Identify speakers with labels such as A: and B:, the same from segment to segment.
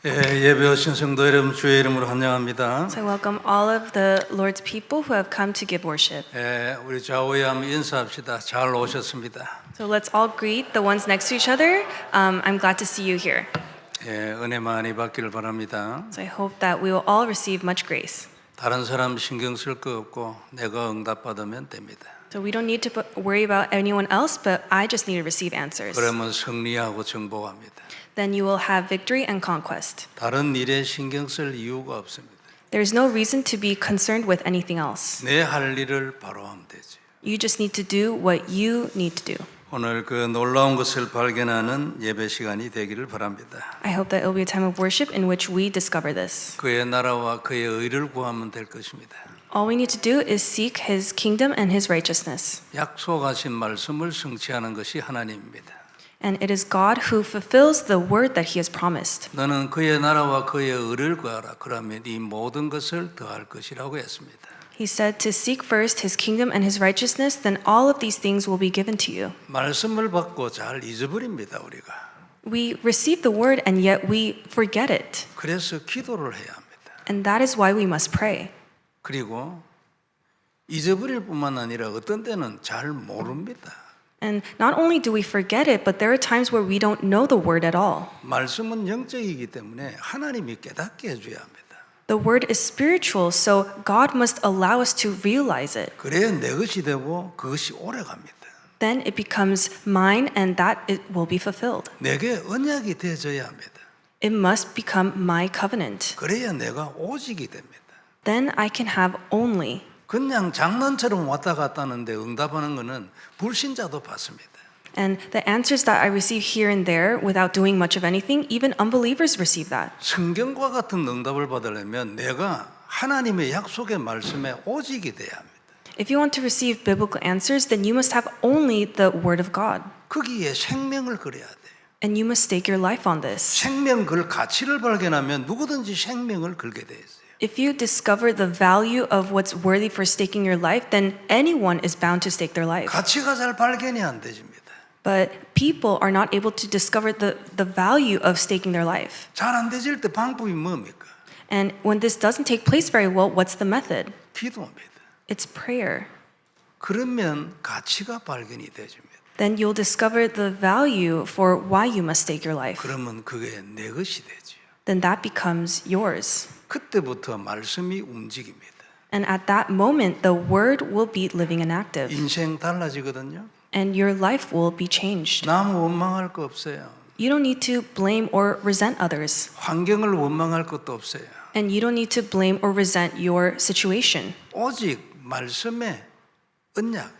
A: 예배 오신 성도 여러분 주의 이름으로 환영합니다.
B: So I welcome all of the Lord's people who have come to give worship.
A: 우리 좌우에 한번 인사합시다. 잘 오셨습니다.
B: So let's all greet the ones next to each other. I'm glad to see you here.
A: 은혜 많이 받기를 바랍니다.
B: So I hope that we will all receive much grace.
A: 다른 사람 신경 쓸 거 없고 내가 응답받으면 됩니다.
B: So we don't need to worry about anyone else, but I just need to receive answers.
A: 그러면 승리하고 정복합니다.
B: Then you will have victory and conquest.
A: 다른 일에 신경 쓸 이유가 없습니다.
B: There is no reason to be concerned with anything else.
A: 내 할 일을 바로 하면 되죠.
B: You just need to do what you need to do.
A: 오늘 그 놀라운 것을 발견하는 예배 시간이 되기를 바랍니다.
B: I hope that it will be a time of worship in which we discover this.
A: 그의 나라와 그의 의를 구하면 될 것입니다.
B: All we need to do is seek His kingdom and His righteousness.
A: 약속하신 말씀을 성취하는 것이 하나님입니다.
B: And it is God who fulfills the word that He has promised.
A: 너는 그의 나라와 그의 의를 구하라. 그러면 이 모든 것을 더할 것이라고 했습니다.
B: He said to seek first His kingdom and His righteousness, then all of these things will be given to you.
A: 말씀을 받고 잘 잊어버립니다, 우리가.
B: We receive the word and yet we forget it.
A: 그래서 기도를 해야 합니다.
B: And that is why we must pray.
A: 그리고 잊어버릴 뿐만 아니라 어떤 때는 잘 모릅니다.
B: And not only do we forget it, but there are times where we don't know the word at all.
A: 말씀은 영적이기 때문에 하나님이 깨닫게 해줘야 합니다.
B: The word is spiritual, so God must allow us to realize it.
A: 그래야 내 것이 되고 그것이 오래 갑니다.
B: Then it becomes mine and that it will be fulfilled.
A: 내게 언약이 되어져야 합니다.
B: It must become my covenant.
A: 그래야 내가 오직이 됩니다.
B: Then I can have only.
A: 그냥 장난처럼 왔다 갔다 하는데 응답하는 것은 불신자도 받습니다.
B: And the answers that I receive here and there without doing much of anything, even unbelievers receive that.
A: 성경과 같은 응답을 받으려면 내가 하나님의 약속의 말씀에 오직이 돼야 합니다.
B: If you want to receive biblical answers, then you must have only the word of God.
A: 거기에 생명을 걸어야 돼요.
B: And you must stake your life on this.
A: 생명 걸 가치를 발견하면 누구든지 생명을 걸게 돼 있어요.
B: If you discover the value of what's worthy for staking your life, then anyone is bound to stake their life.
A: 가치가 잘 발견이 안 되집니다.
B: But people are not able to discover the value of staking their life.
A: 잘 안 되질 때 방법이 뭡니까?
B: And when this doesn't take place very well, what's the method?
A: 기도입니다.
B: It's prayer.
A: 그러면 가치가 발견이 되집니다.
B: Then you'll discover the value for why you must stake your life.
A: 그러면 그게 내 것이 되죠.
B: Then that becomes yours.
A: 그때부터 말씀이 움직입니다.
B: And at that moment, the word will be living and active.
A: 인생 달라지거든요.
B: And your life will be changed.
A: 남 원망할 거 없어요.
B: You don't need to blame or resent others.
A: 환경을 원망할 것도 없어요.
B: And you don't need to blame or resent your situation.
A: 오직 말씀의 언약,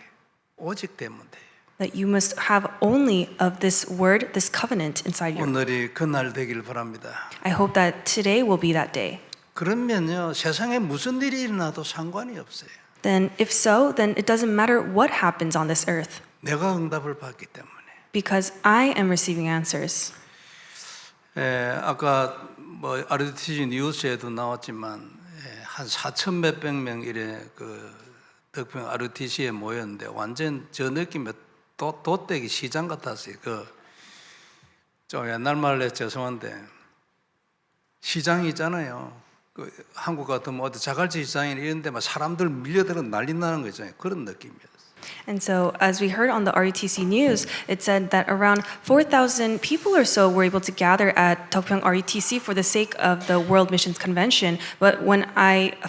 A: 오직 되면 돼요.
B: That you must have only of this word, this covenant inside you.
A: 오늘이 그날 되길 바랍니다.
B: I hope that today will be that day.
A: 그러면요, 세상에 무슨 일이 일어나도 상관이 없어요.
B: Then if so, then it doesn't matter what happens on this earth.
A: 내가 응답을 받기 때문에.
B: Because I am receiving answers.
A: 아까 뭐 RTC 뉴스에도 나왔지만 한 4천 몇백 명 이래 그 덕평 RTC에 모였는데 완전 저 느낌에 도떼기 시장 같았어요. 좀 옛날 말로 죄송한데 시장이 있잖아요. 한국 같으면 어디 자갈치 시장이나 이런 데만 사람들 밀려들어 난리 나는 거 있잖아요. 그런 느낌이었어요.
B: And so, as we heard on the RETC news, it said that around 4,000 people or so were able to gather at Tokpyeong RETC for the sake of the World Missions Convention. But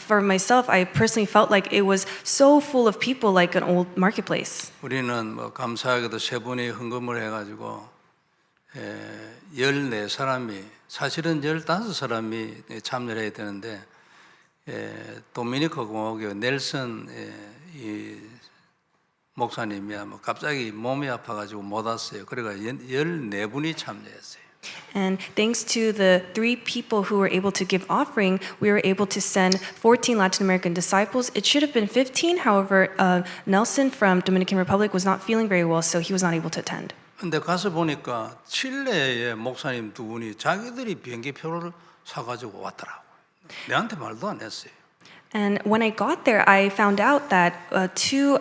B: for myself, I personally felt like it was so full of people, like an old marketplace.
A: 우리는 뭐 감사하게도 세 분이 헌금을 해가지고 14사람이 사실은 15사람이 참여를 해야 되는데 도미니카 공화국의 넬슨 이 목사님이 갑자기 몸이 아파가지고 못 왔어요. 그래가 14분이 참여했어요.
B: And thanks to the 3 people who were able to give offering, we were able to send 14 Latin American disciples. It should have been 15. However, Nelson from Dominican Republic was not feeling very well, so he was not able to attend.
A: 근데 가서 보니까 칠레의 목사님 2분이 자기들이 비행기표를 사가지고 왔더라고요. 내한테 말도 안 했어요.
B: And when I got there, I found out that two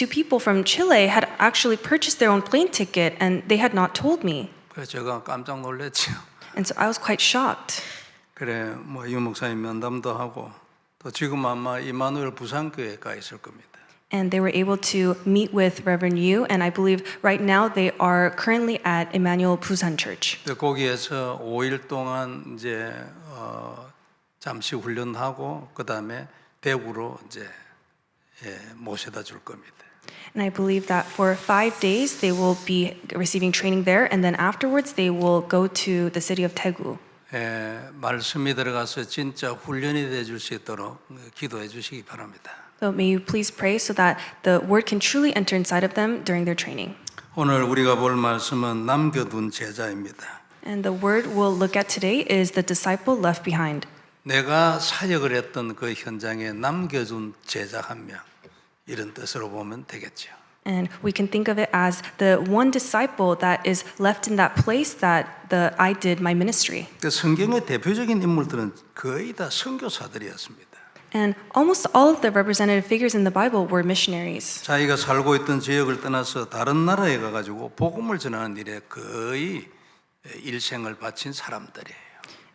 B: people from Chile had actually purchased their own plane ticket and they had not told me.
A: 그래서 제가 깜짝 놀랐죠.
B: And so I was quite shocked.
A: 그래 뭐 유 목사님 면담도 하고 또 지금 아마 이마누엘 부산교회에 가 있을 겁니다.
B: And they were able to meet with Reverend Yu, and I believe right now they are currently at Emmanuel Busan Church.
A: 거기에서 5일 동안 이제 잠시 훈련하고 그 다음에 대구로 이제 모셔다 줄 겁니다.
B: And I believe that for 5 days they will be receiving training there, and then afterwards they will go to the city of Daegu.
A: 말씀이 들어가서 진짜 훈련이 돼 줄 수 있도록 기도해 주시기 바랍니다.
B: So may you please pray so that the word can truly enter inside of them during their training.
A: 오늘 우리가 볼 말씀은 남겨둔 제자입니다.
B: And the word we'll look at today is the disciple left behind.
A: 내가 사역을 했던 그 현장에 남겨준 제자 한 명, 이런 뜻으로 보면 되겠죠.
B: And we can think of it as the one disciple that is left in that place that I did my ministry.
A: 그 성경의 대표적인 인물들은 거의 다 선교사들이었습니다.
B: And almost all of the representative figures in the Bible were missionaries.
A: 자기가 살고 있던 지역을 떠나서 다른 나라에 가가지고 복음을 전하는 일에 거의 일생을 바친 사람들이에요.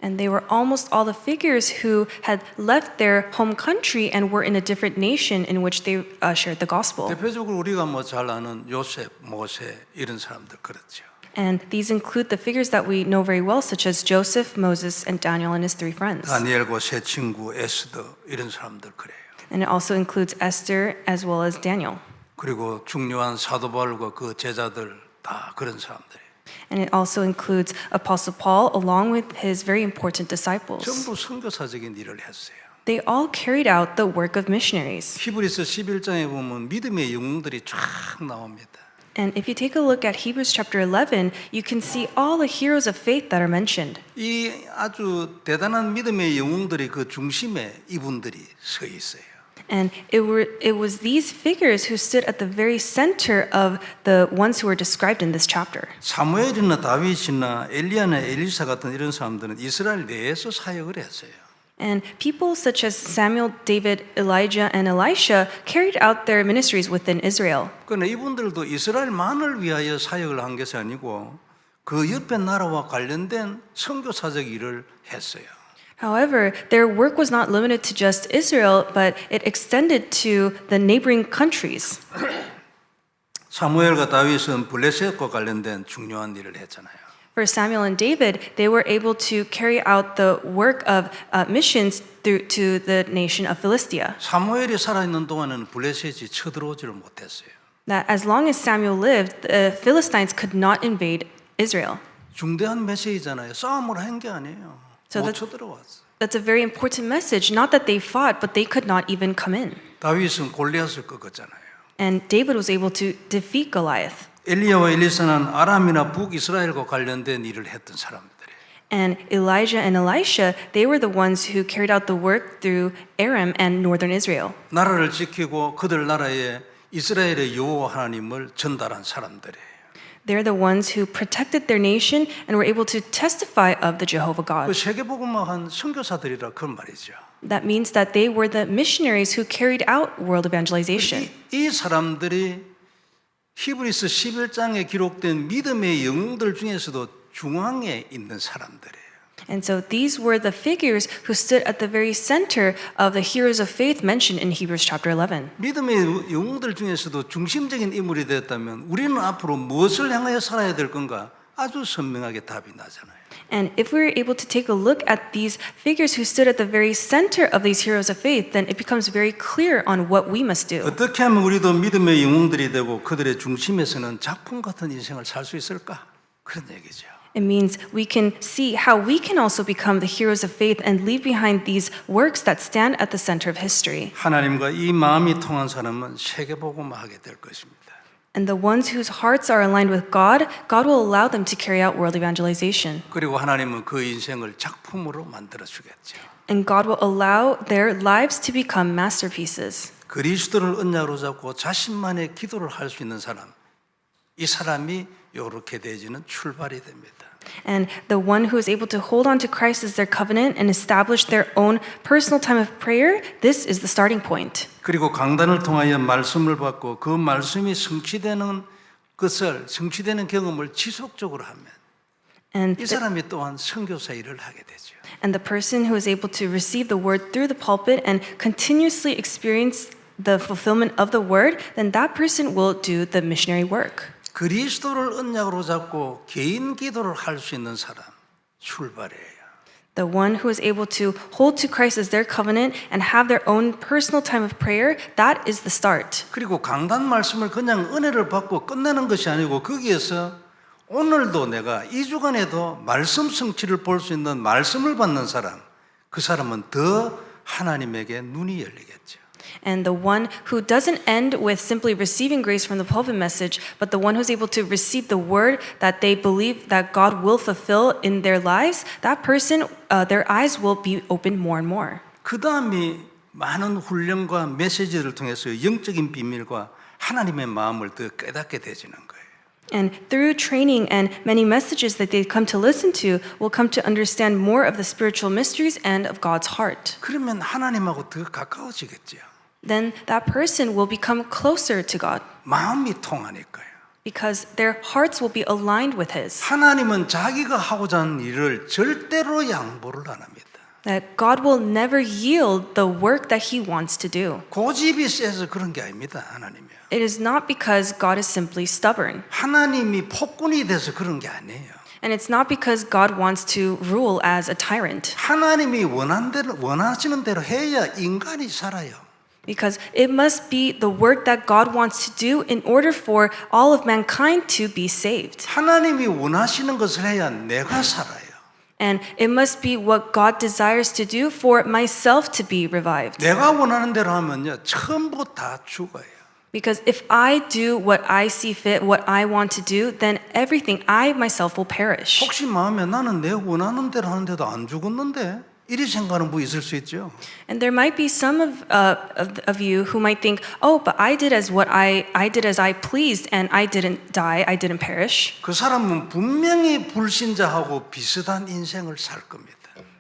B: And they were almost all the figures who had left their home country and were in a different nation in which they shared the gospel.
A: 대표적으로 우리가 뭐 잘 아는 요셉, 모세 이런 사람들 그렇죠.
B: And these include the figures that we know very well, such as Joseph, Moses, and Daniel and his 3 friends.
A: 다니엘과 세 친구 에스더 이런 사람들 그래요.
B: And it also includes Esther as well as Daniel.
A: 그리고 중요한 사도 바울과 그 제자들 다 그런 사람들이에요.
B: And it also includes Apostle Paul along with his very important disciples.
A: 전부 선교사적인 일을 했어요.
B: They all carried out the work of missionaries.
A: 히브리서 11장에 보면 믿음의 영웅들이 쫙 나옵니다.
B: And if you take a look at Hebrews chapter 11, you can see all the heroes of faith that are mentioned.
A: 이 아주 대단한 믿음의 영웅들이 그 중심에 이분들이 서 있어요.
B: And it was these figures who stood at the very center of the ones who were described in this chapter.
A: 사무엘이나 다윗이나 엘리야나 엘리사 같은 이런 사람들은 이스라엘 내에서 사역을 했어요.
B: And people such as Samuel, David, Elijah, and Elisha carried out their ministries within Israel.
A: 그러나 이분들도 이스라엘만을 위하여 사역을 한 것이 아니고 그 옆에 나라와 관련된 선교사적 일을 했어요.
B: However, their work was not limited to just Israel, but it extended to the neighboring countries.
A: 사무엘과 다윗은 블레셋과 관련된 중요한 일을 했잖아요.
B: For Samuel and David, they were able to carry out the work of missions through to the nation of Philistia.
A: 사무엘이 살아있는 동안은 블레셋이 쳐들어오지를 못했어요.
B: That as long as Samuel lived, the Philistines could not invade Israel.
A: 중대한 메시지잖아요. 싸움을 한 게 아니에요.
B: So
A: 못
B: that-
A: 쳐들어왔어.
B: That's a very important message. Not that they fought, but they could not even come in.
A: 다윗은 골리앗을 꺾었잖아요.
B: And David was able to defeat Goliath.
A: 엘리야와 엘리사는 아람이나 북이스라엘과 관련된 일을 했던 사람들이에요.
B: And Elijah and Elisha, they were the ones who carried out the work through Aram and northern Israel.
A: 나라를 지키고 그들 나라에 이스라엘의 여호와 하나님을 전달한 사람들이에요.
B: They're the ones who protected their nation and were able to testify of the Jehovah
A: 그
B: God.
A: 세계복음화한 선교사들이라 그런 말이죠.
B: That means that they were the missionaries who carried out world evangelization.
A: 이 사람들이 히브리서 11장에 기록된 믿음의 영웅들 중에서도 중앙에 있는 사람들이에요.
B: And so these were the figures who stood at the very center of the heroes of faith mentioned in Hebrews chapter 11.
A: 믿음의 영웅들 중에서도 중심적인 인물이 되었다면 우리는 앞으로 무엇을 향하여 살아야 될 건가? 아주 선명하게 답이 나잖아요.
B: And if we were able to take a look at these figures who stood at the very center of these heroes of faith, then it becomes very clear on what we must do.
A: 어떻게 하면 우리도 믿음의 영웅들이 되고 그들의 중심에서는 작품 같은 인생을 살 수 있을까? 그런 얘기죠.
B: It means we can see how we can also become the heroes of faith and leave behind these works that stand at the center of history.
A: 하나님과 이 마음이 통한 사람은 세계복음화하게 될 것입니다.
B: And the ones whose hearts are aligned with God, God will allow them to carry out world evangelization.
A: 그리고 하나님은 그 인생을 작품으로 만들어 주겠죠.
B: And God will allow their lives to become masterpieces.
A: 그리스도를 언약으로 잡고 자신만의 기도를 할 수 있는 사람, 이 사람이 이렇게 되어지는 출발이 됩니다.
B: And the one who is able to hold on to Christ as their covenant and establish their own personal time of prayer, this is the starting point.
A: 그리고 강단을 통하여 말씀을 받고 그 말씀이 성취되는 것을 성취되는 경험을 지속적으로 하면
B: And
A: 이 사람이 또한 선교사 일을 하게 되죠.
B: And the person who is able to receive the word through the pulpit and continuously experience the fulfillment of the word, then that person will do the missionary work.
A: 그리스도를 언약으로 잡고 개인 기도를 할 수 있는 사람 출발이에요.
B: The one who is able to hold to Christ as their covenant and have their own personal time of prayer, that is the start.
A: 그리고 강단 말씀을 그냥 은혜를 받고 끝내는 것이 아니고 거기에서 오늘도 내가 2주간에도 말씀 성취를 볼 수 있는 말씀을 받는 사람, 그 사람은 더 하나님에게 눈이 열리겠죠.
B: And the one who doesn't end with simply receiving grace from the pulpit message, but the one who's able to receive the word that they believe that God will fulfill in their lives, that person, their eyes will be opened more and more.
A: 그 다음이 많은 훈련과 메시지를 통해서 영적인 비밀과 하나님의 마음을 더 깨닫게 되지는 거예요.
B: And through training and many messages that they come to listen to, will come to understand more of the spiritual mysteries and of God's heart.
A: 그러면 하나님하고 더 가까워지겠죠.
B: Then that person will become closer to God
A: 마음이 통하니까요.
B: because their hearts will be aligned with His.
A: 하나님은 자기가 하고자 하는 일을 절대로 양보를 안 합니다.
B: That God will never yield the work that He wants to do.
A: 고집이 세서 그런 게 아닙니다. 하나님이.
B: It is not because God is simply stubborn.
A: 하나님이 폭군이 돼서 그런 게 아니에요.
B: And it's not because God wants to rule as a tyrant.
A: 하나님이 원하시는 대로 해야 인간이 살아요.
B: Because it must be the work that God wants to do in order for all of mankind to be saved.
A: 하나님이 원하시는 것을 해야 내가 살아요.
B: And it must be what God desires to do for myself to be revived.
A: 내가 원하는 대로 하면요, 전부 다 죽어요.
B: Because if I do what I see fit, what I want to do, then everything, I myself will perish.
A: 혹시 마음에 나는 내 원하는 대로 하는데도 안 죽었는데? 이리 생각하는 분 있을 수 있죠.
B: And there might be some of you who might think, oh, but I did as I pleased, and I didn't die, I didn't perish.
A: 그 사람은 분명히 불신자하고 비슷한 인생을 살 겁니다.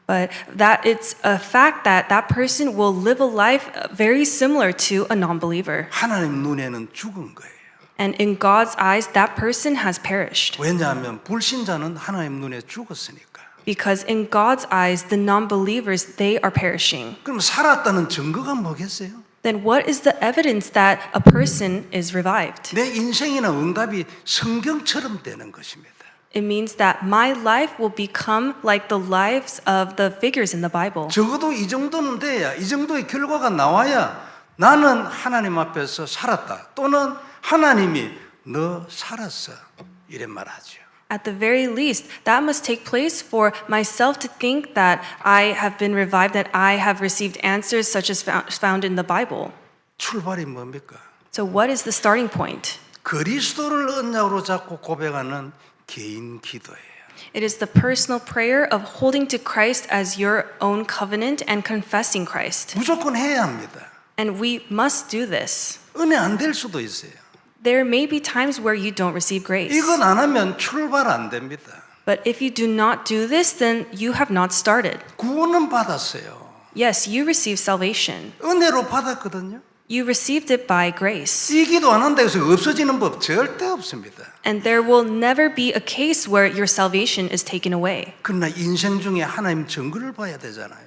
B: But that it's a fact that that person will live a life very similar to a non-believer.
A: 하나님 눈에는 죽은 거예요.
B: And in God's eyes, that person has perished.
A: 왜냐하면 불신자는 하나님 눈에 죽었으니까.
B: Because in God's eyes, the non-believers, they are perishing.
A: 그럼 살았다는 증거가 뭐겠어요?
B: Then what is the evidence that a person is revived?
A: 내 인생이나 응답이 성경처럼 되는 것입니다.
B: It means that my life will become like the lives of the figures in the Bible.
A: 적어도 이 정도는 돼야, 이 정도의 결과가 나와야 나는 하나님 앞에서 살았다. 또는 하나님이 너 살았어. 이래 말하죠.
B: At the very least, that must take place for myself to think that I have been revived, that I have received answers such as found in the Bible.
A: 출발이 뭡니까?
B: So what is the starting point?
A: 그리스도를 언약으로 잡고 고백하는 개인 기도예요.
B: It is the personal prayer of holding to Christ as your own covenant and confessing Christ.
A: 무조건 해야 합니다.
B: And we must do this.
A: 은혜 안 될 수도 있어요.
B: There may be times where you don't receive grace.
A: 이건 안 하면 출발 안 됩니다.
B: But if you do not do this, then you have not started.
A: 구원은 받았어요.
B: Yes, you received salvation.
A: 은혜로 받았거든요.
B: You received it by grace.
A: 이 기도 안 한다고 해서 없어지는 법 절대 없습니다.
B: And there will never be a case where your salvation is taken away.
A: 그러나 인생 중에 하나님 증거를 봐야 되잖아요.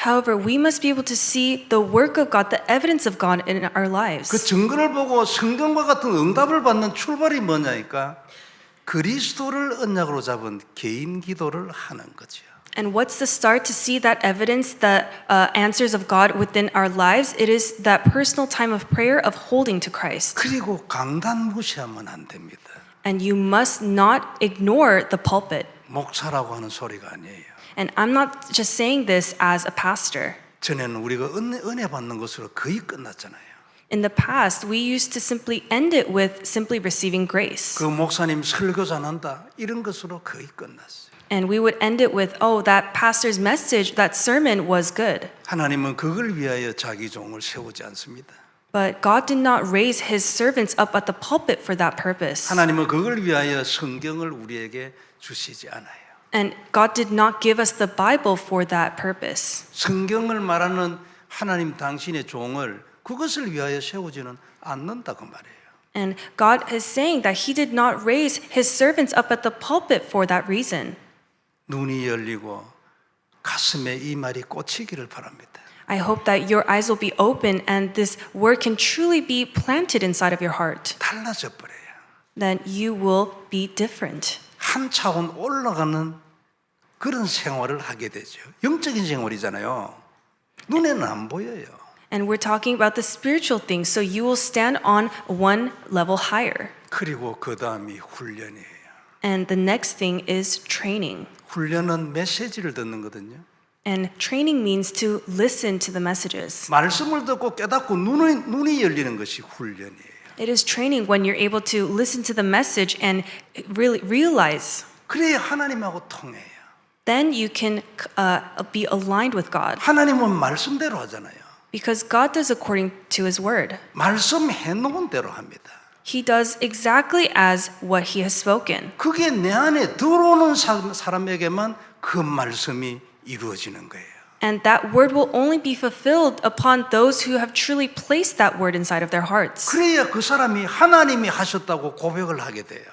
B: However, we must be able to see the work of God, the evidence of God in our lives.
A: 그 증거를 보고 성경과 같은 응답을 받는 출발이 뭐냐니까 그리스도를 언약으로 잡은 개인 기도를 하는 거죠.
B: And what's the start to see that evidence, the answers of God within our lives? It is that personal time of prayer of holding to Christ.
A: 그리고 강단 무시하면 안 됩니다.
B: And you must not ignore the pulpit.
A: 목사라고 하는 소리가 아니에요.
B: And I'm not just saying this as a pastor.
A: 전에는 우리가 은혜 받는 것으로 거의 끝났잖아요.
B: In the past, we used to simply end it with simply receiving grace.
A: 그 목사님 설교 잘한다 이런 것으로 거의 끝났어요.
B: And we would end it with, oh, that pastor's message, that sermon was good.
A: 하나님은 그걸 위하여 자기 종을 세우지 않습니다.
B: But God did not raise his servants up at the pulpit for that purpose.
A: 하나님은 그걸 위하여 성경을 우리에게 주시지 않아요.
B: And God did not give us the Bible for that purpose.
A: 성경을 말하는 하나님 당신의 종을 그것을 위하여 세우지는 않는다고 말해요.
B: And God is saying that he did not raise his servants up at the pulpit for that reason.
A: 눈이 열리고 가슴에 이 말이 꽂히기를 바랍니다.
B: I hope that your eyes will be open and this word can truly be planted inside of your heart.
A: 달라져 버려요.
B: Then you will be different.
A: 한 차원 올라가는 그런 생활을 하게 되죠. 영적인 생활이잖아요. 눈에는 안 보여요.
B: And we're talking about the spiritual things, so you will stand on one level higher.
A: 그리고 그 다음이 훈련이에요.
B: And the next thing is training.
A: 훈련은 메시지를 듣는 거거든요.
B: And training means to listen to the messages.
A: 말씀을 듣고 깨닫고 눈이 열리는 것이 훈련이에요.
B: It is training when you're able to listen to the message and really realize.
A: 그래야 하나님하고 통해요.
B: Then you can be aligned with God.
A: 하나님은 말씀대로 하잖아요.
B: Because God does according to His word.
A: 말씀해 놓은 대로 합니다.
B: He does exactly as what He has spoken.
A: 그게 내 안에 들어오는 사람에게만 그 말씀이 이루어지는 거예요.
B: And that word will only be fulfilled upon those who have truly placed that word inside of their hearts.
A: 그래야 그 사람이 하나님이 하셨다고 고백을 하게 돼요.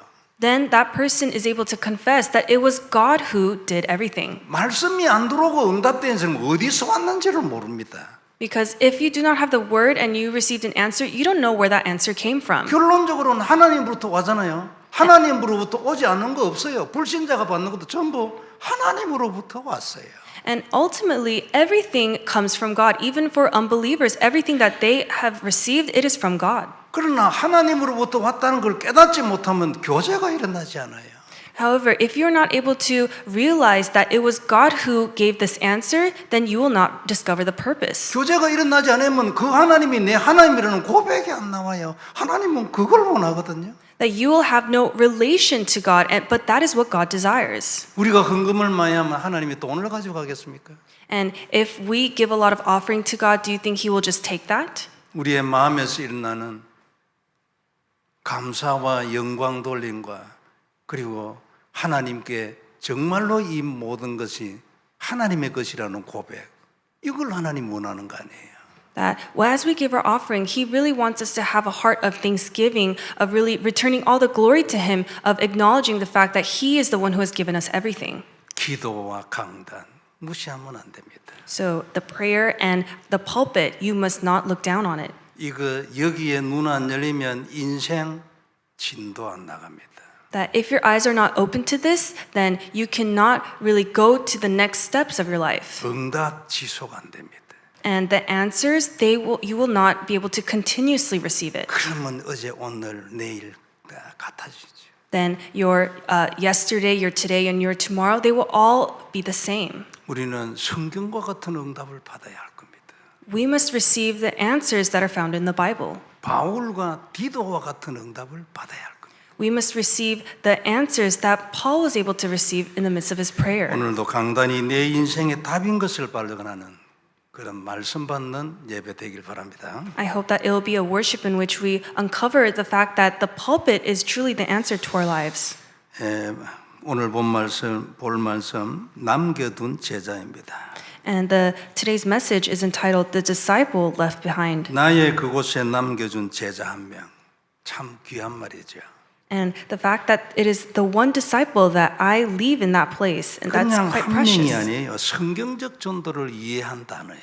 B: Then that person is able to confess that it was God who did everything.
A: 말씀이 안 들어오고 응답된 사람은 어디서 왔는지를 모릅니다.
B: Because if you do not have the word and you received an answer, you don't know where that answer came from.
A: 결론적으로는 하나님으로부터 와잖아요. 하나님으로부터 오지 않는 거 없어요. 불신자가 받는 것도 전부 하나님으로부터 왔어요.
B: And ultimately, everything comes from God. Even for unbelievers, everything that they have received, it is from God.
A: 그러나 하나님으로부터 왔다는 걸 깨닫지 못하면 교제가 일어나지 않아요.
B: However, if you're not able to realize that it was God who gave this answer, then you will not discover the purpose.
A: 교제가 일어나지 않으면 그 하나님이 내 하나님이라는 고백이 안 나와요. 하나님은 그걸 원하거든요.
B: That you will have no relation to God, but that is what God desires.
A: 우리가 헌금을 많이 하면 하나님이 돈을 가지고 가겠습니까?
B: And if we give a lot of offering to God, do you think He will just take that?
A: 우리의 마음에서 일어나는 감사와 영광 돌림과 그리고 하나님께 정말로 이 모든 것이 하나님의 것이라는 고백, 이걸 하나님 원하는 거 아니에요.
B: That as we give our offering, He really wants us to have a heart of thanksgiving, of really returning all the glory to Him, of acknowledging the fact that He is the one who has given us everything.
A: 기도와 강단 무시하면 안 됩니다.
B: So the prayer and the pulpit, you must not look down on it.
A: 이거 여기에 눈 안 열리면 인생 진도 안 나갑니다.
B: That if your eyes are not open to this, then you cannot really go to the next steps of your life.
A: 응답 지속 안 됩니다.
B: And the answers, you will not be able to continuously receive it.
A: 그러면 어제 오늘 내일 다 같아지죠.
B: Then your yesterday, your today, and your tomorrow, they will all be the same.
A: 우리는 성경과 같은 응답을 받아야 할 겁니다.
B: We must receive the answers that are found in the Bible.
A: 바울과 디도와 같은 응답을 받아야 할 겁니다.
B: We must receive the answers that Paul was able to receive in the midst of his prayer.
A: 오늘도 강단이 내 인생의 답인 것을 발견하는 그런 말씀 받는 예배 되길 바랍니다.
B: I hope that it will be a worship in which we uncover the fact that the pulpit is truly the answer to our lives.
A: 오늘 볼 말씀 남겨둔 제자입니다.
B: And today's message is entitled "The Disciple Left Behind."
A: 나의 그곳에 남겨준 제자 한 명, 참 귀한 말이죠.
B: And the fact that it is the one disciple that I leave in that place, and that's
A: 그냥
B: quite
A: 한 명이
B: precious.
A: 아니에요. 성경적 전도를 이해한 단어예요.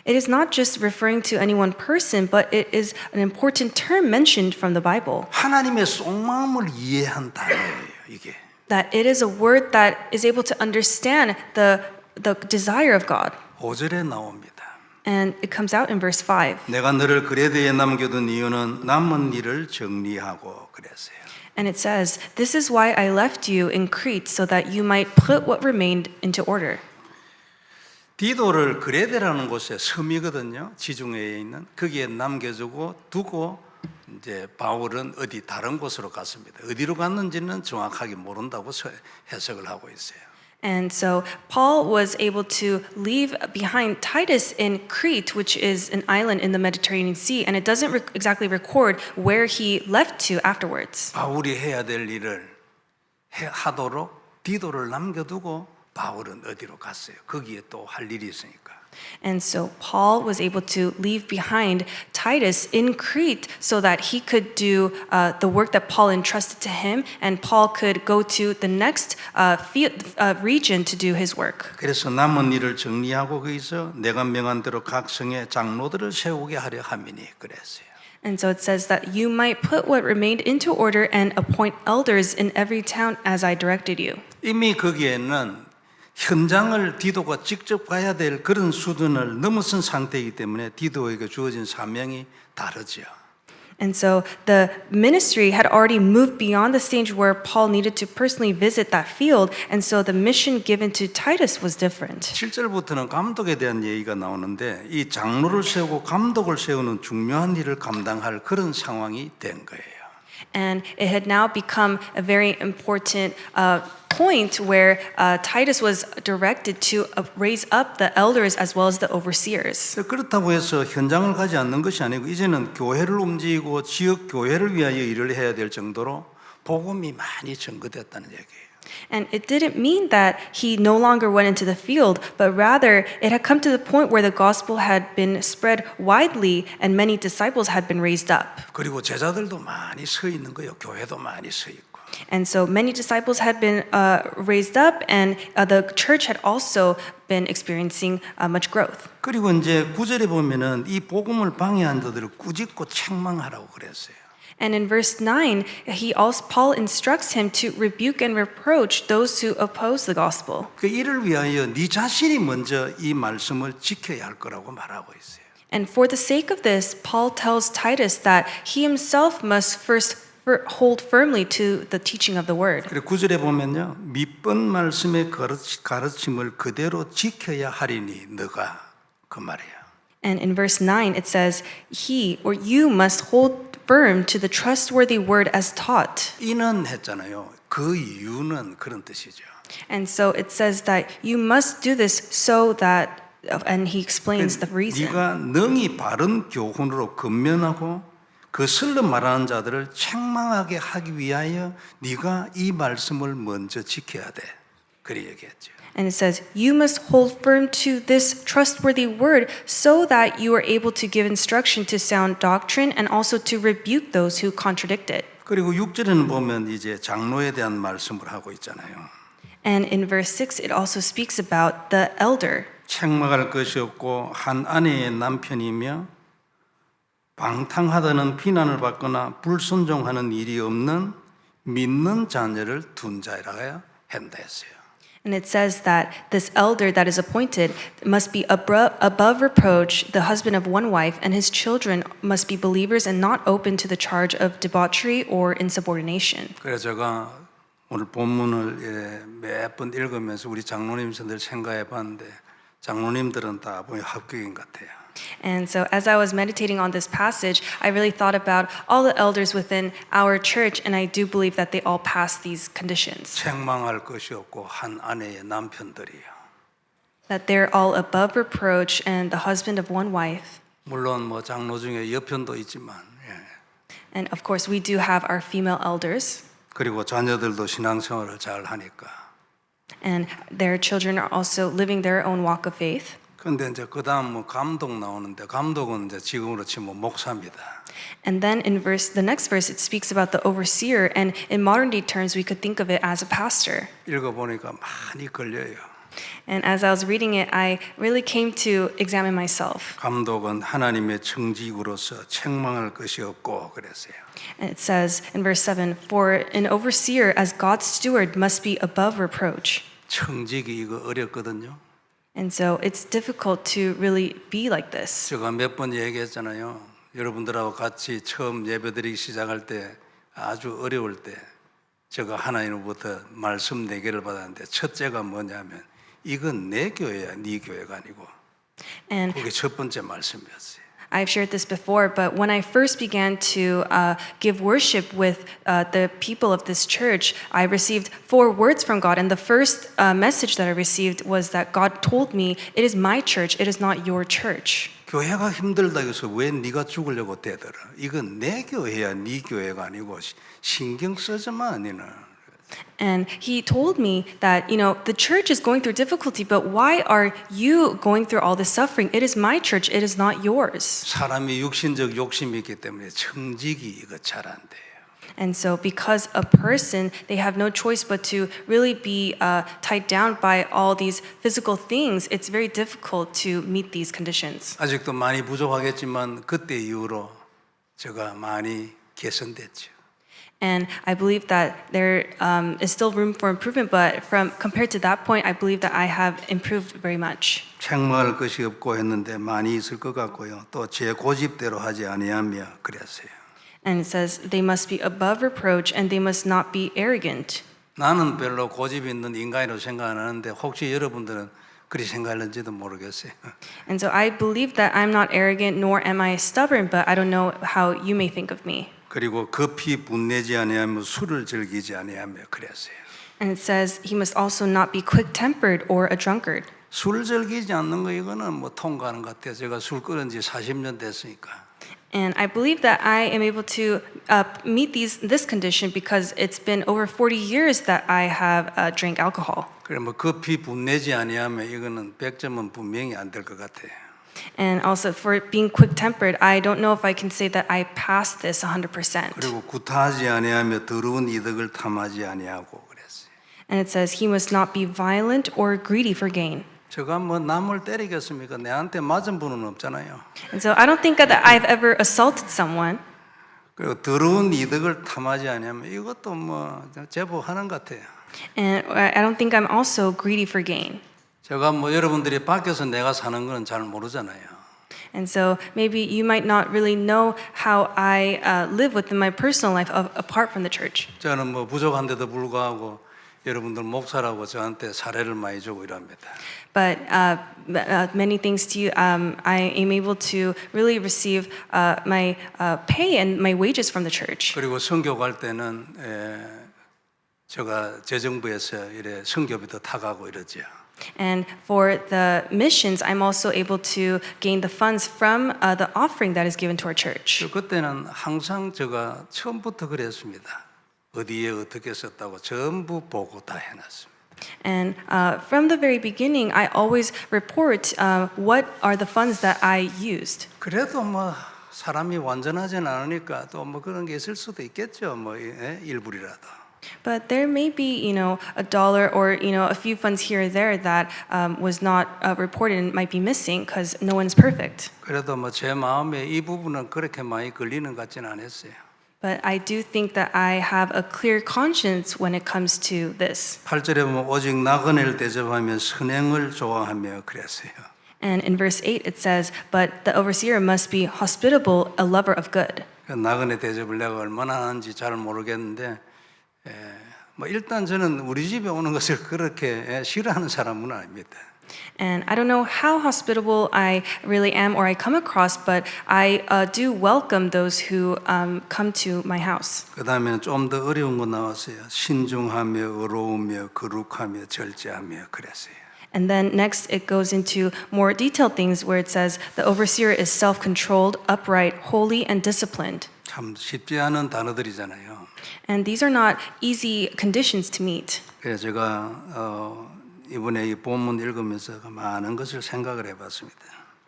B: It is not just referring to any one person, but it is an important term mentioned from the Bible.
A: 하나님의 속마음을 이해한 단어예요. 이게.
B: That it is a word that is able to understand the desire of God.
A: 5절에 나옵니다.
B: And it comes out in verse 5.
A: 내가 너를 그레데에 남겨둔 이유는 남은 일을 정리하고 그랬어요.
B: And it says, "This is why I left you in Crete, so that you might put what remained into order."
A: 디도를 그레데라는 곳에 섬이거든요. 지중해에 있는 거기에 남겨주고 두고 이제 바울은 어디 다른 곳으로 갔습니다. 어디로 갔는지는 정확하게 모른다고 해석을 하고 있어요.
B: And so Paul was able to leave behind Titus in Crete, which is an island in the Mediterranean Sea, and it doesn't exactly record where he left to afterwards.
A: 바울이 해야 될 일을 하도록 디도를 남겨두고 바울은 어디로 갔어요. 거기에 또 할 일이 있으니까.
B: And so Paul was able to leave behind Titus in Crete so that he could do the work that Paul entrusted to him, and Paul could go to the next region to do his work.
A: 그래서 남은 일을 정리하고 거기서 내가 명한 대로 각 성에 장로들을 세우게 하려 함이니 그랬어요.
B: And so it says that you might put what remained into order and appoint elders in every town as I directed you.
A: 이미 거기에는 현장을 디도가 직접 가야 될 그런 수준을 넘어선 상태이기 때문에 디도에게 주어진 사명이 다르죠.
B: And so the ministry had already moved beyond the stage where Paul needed to personally visit that field, and so the mission given to Titus was different.
A: 7절부터는 감독에 대한 얘기가 나오는데 이 장로를 세우고 감독을 세우는 중요한 일을 감당할 그런 상황이 된 거예요.
B: And it had now become a very important point where Titus was directed to raise up the elders as well as the overseers.
A: 그렇다고 해서 현장을 가지 않는 것이 아니고 이제는 교회를 움직이고 지역 교회를 위하여 일을 해야 될 정도로 복음이 많이 전거됐다는 얘기예요.
B: And it didn't mean that he no longer went into the field, but rather it had come to the point where the gospel had been spread widely and many disciples had been raised up.
A: 그리고 제자들도 많이 서 있는 거예요. 교회도 많이 서 있고.
B: And so many disciples had been raised up, and the church had also been experiencing much growth.
A: 그리고 이제 9절에 보면은 이 복음을 방해한 자들을 꾸짖고 책망하라고 그랬어요.
B: And in verse 9, Paul instructs him to rebuke and reproach those who oppose the gospel.
A: 그 이를 위하여 네 자신이 먼저 이 말씀을 지켜야 할 거라고 말하고 있어요.
B: And for the sake of this, Paul tells Titus that he himself must first hold firmly to the teaching of the word.
A: 그리고 9절에 보면요. 밑번 말씀의 가르침을 그대로 지켜야 하리니 너가 그 말이에요.
B: And in verse 9, it says, he or you must hold firm to the trustworthy word as taught.
A: 이는 했잖아요. 그 이유는 그런 뜻이죠.
B: And so it says that you must do this so that, and he explains the reason.
A: 네가 능히 바른 교훈으로 근면하고 그 슬로 말하는 자들을 책망하게 하기 위하여 네가 이 말씀을 먼저 지켜야 돼. 그리 얘기했죠.
B: And it says, you must hold firm to this trustworthy word so that you are able to give instruction to sound doctrine and also to rebuke those who contradict it.
A: 그리고 6절에는 보면 이제 장로에 대한 말씀을 하고 있잖아요.
B: And in verse 6, it also speaks about the elder.
A: 책망할 것이 없고 한 아내의 남편이며 방탕하다는 비난을 받거나 불순종하는 일이 없는 믿는 자녀를 둔 자라고 한다 했어요.
B: And it says that this elder that is appointed must be above reproach, the husband of one wife, and his children must be believers and not open to the charge of debauchery or insubordination.
A: 그래서 제가 오늘 본문을 몇 번 읽으면서 우리 장로님들 생각해 봤는데 장로님들은 다 보니 합격인 것 같아요.
B: And so as I was meditating on this passage, I really thought about all the elders within our church, and I do believe that they all pass these conditions.
A: 책망할 것이 없고 한 아내의 남편들이요.
B: That they're all above reproach and the husband of one wife.
A: 물론 뭐 장로 중에 여편도 있지만
B: And of course, we do have our female elders.
A: 그리고 자녀들도 신앙생활을 잘 하니까.
B: And their children are also living their own walk of faith.
A: 근데 이제 그다음 뭐 감독 나오는데 감독은 이제 지금으로 치면 목사입니다.
B: And then in the next verse, it speaks about the overseer, and in modern day terms, we could think of it as a pastor.
A: 읽어 보니까 많이 걸려요.
B: And as I was reading it, I really came to examine myself.
A: 감독은 하나님의 청직으로서 책망할 것이 없고 그랬어요.
B: And it says in verse 7, for an overseer as God's steward must be above reproach.
A: 청직이 이거 어렵거든요.
B: And so it's difficult to really be like this.
A: 제가 몇 번 얘기했잖아요. 여러분들하고 같이 처음 예배드리기 시작할 때 아주 어려울 때 제가 하나님으로부터 말씀 4개를 받았는데 첫째가 뭐냐면 이건 내 교회야, 네 교회가 아니고
B: And
A: 그게 첫 번째 말씀이었어요.
B: I've shared this before, but when I first began to give worship with the people of this church, I received 4 words from God. And the first message that I received was that God told me, it is my church, it is not your church.
A: 교회가 힘들다 해서 왜 네가 죽으려고 대들어? 이건 내 교회야, 네 교회가 아니고 신경 쓰지 마, 너는.
B: And he told me that, the church is going through difficulty, but why are you going through all this suffering? It is my church, it is not yours.
A: 사람이 육신적 욕심이 있기 때문에 청지기 이거 잘 안 돼요.
B: And so, because a person, they have no choice but to really be tied down by all these physical things, it's very difficult to meet these conditions.
A: 아직도 많이 부족하겠지만 그때 이후로 제가 많이 개선됐죠.
B: And I believe that there is still room for improvement, but compared to that point, I believe that I have improved very much.
A: 책망할 것이 없고 했는데 많이 있을 것 같고요. 또 제 고집대로 하지 아니하며 그랬어요.
B: And it says they must be above reproach and they must not be arrogant.
A: 나는 별로 고집 있는 인간이라고 생각 안 하는데 혹시 여러분들은 그리 생각하는지도 모르겠어요.
B: And so I believe that I'm not arrogant nor am I stubborn, but I don't know how you may think of me.
A: 그리고 급히 분내지 아니하며 술을 즐기지 아니하며 그랬어요.
B: And it says he must also not be quick-tempered or a drunkard.
A: 술 즐기지 않는 거 이거는 뭐 통과하는 것 같아요. 제가 술 끊은 지 40년 됐으니까.
B: And I believe that I am able to meet this condition because it's been over 40 years that I have drank alcohol.
A: 그래 뭐 급히 분내지 아니하며 이거는 100점은 분명히 안 될 것 같아요.
B: And also for being quick-tempered, I don't know if I can say that I passed this 100%.
A: 그리고 구타하지 아니하며 더러운 이득을 탐하지 아니하고 그랬어요.
B: And it says he must not be violent or greedy for gain.
A: 제가 뭐 남을 때리겠습니까? 내한테 맞은 분은 없잖아요.
B: And so I don't think that I've ever assaulted someone.
A: 그리고 더러운 이득을 탐하지 아니하면 이것도 뭐 제법 하는 것 같아요.
B: And I don't think I'm also greedy for gain.
A: 제가 뭐 여러분들이 밖에서 내가 사는 건 잘 모르잖아요.
B: And so maybe you might not really know how I live within my personal life apart from the church.
A: 저는 뭐 부족한데도 불구하고 여러분들 목사라고 저한테 사례를 많이 주고 이랍니다.
B: But many thanks to you, I am able to really receive my pay and my wages from the church.
A: 그리고 선교 갈 때는 제가 재정부에서 이래 선교비도 타가고 이러죠.
B: And for the missions, I'm also able to gain the funds from the offering that is given to our church.
A: 그때는 항상 제가 처음부터 그랬습니다. 어디에 어떻게 썼다고 전부 보고 다 해놨습니다.
B: And from the very beginning, I always report what are the funds that I used.
A: 그래도 뭐 사람이 완전하진 않으니까 또 뭐 그런 게 있을 수도 있겠죠. 뭐 일부리라도.
B: But there may be, a dollar or, a few funds here or there that was not reported and might be missing because no one's perfect.
A: 그래도 뭐 제 마음에 이 부분은 그렇게 많이 걸리는 것 같지는 않았어요.
B: But I do think that I have a clear conscience when it comes to this.
A: 8절에 보면 오직 나그네를 대접하며 선행을 좋아하며 그랬어요.
B: And in verse 8 it says, but the overseer must be hospitable, a lover of good.
A: 나그네 대접을 내가 얼마나 하는지 잘 모르겠는데 뭐 일단 저는 우리 집에 오는 것을 그렇게 싫어하는 사람은 아닙니다.
B: And I don't know how hospitable I really am or I come across, but I do welcome those who come to my house.
A: 그 다음에는 좀 더 어려운 거 나왔어요. 신중하며 의로우며 거룩하며 절제하며 그랬어요.
B: And then next it goes into more detailed things where it says the overseer is self-controlled, upright, holy, and disciplined.
A: 참 쉽지 않은 단어들이잖아요.
B: And these are not easy conditions to meet.
A: 그래서 제가 이번에 이 본문 읽으면서 많은 것을 생각을 해봤습니다.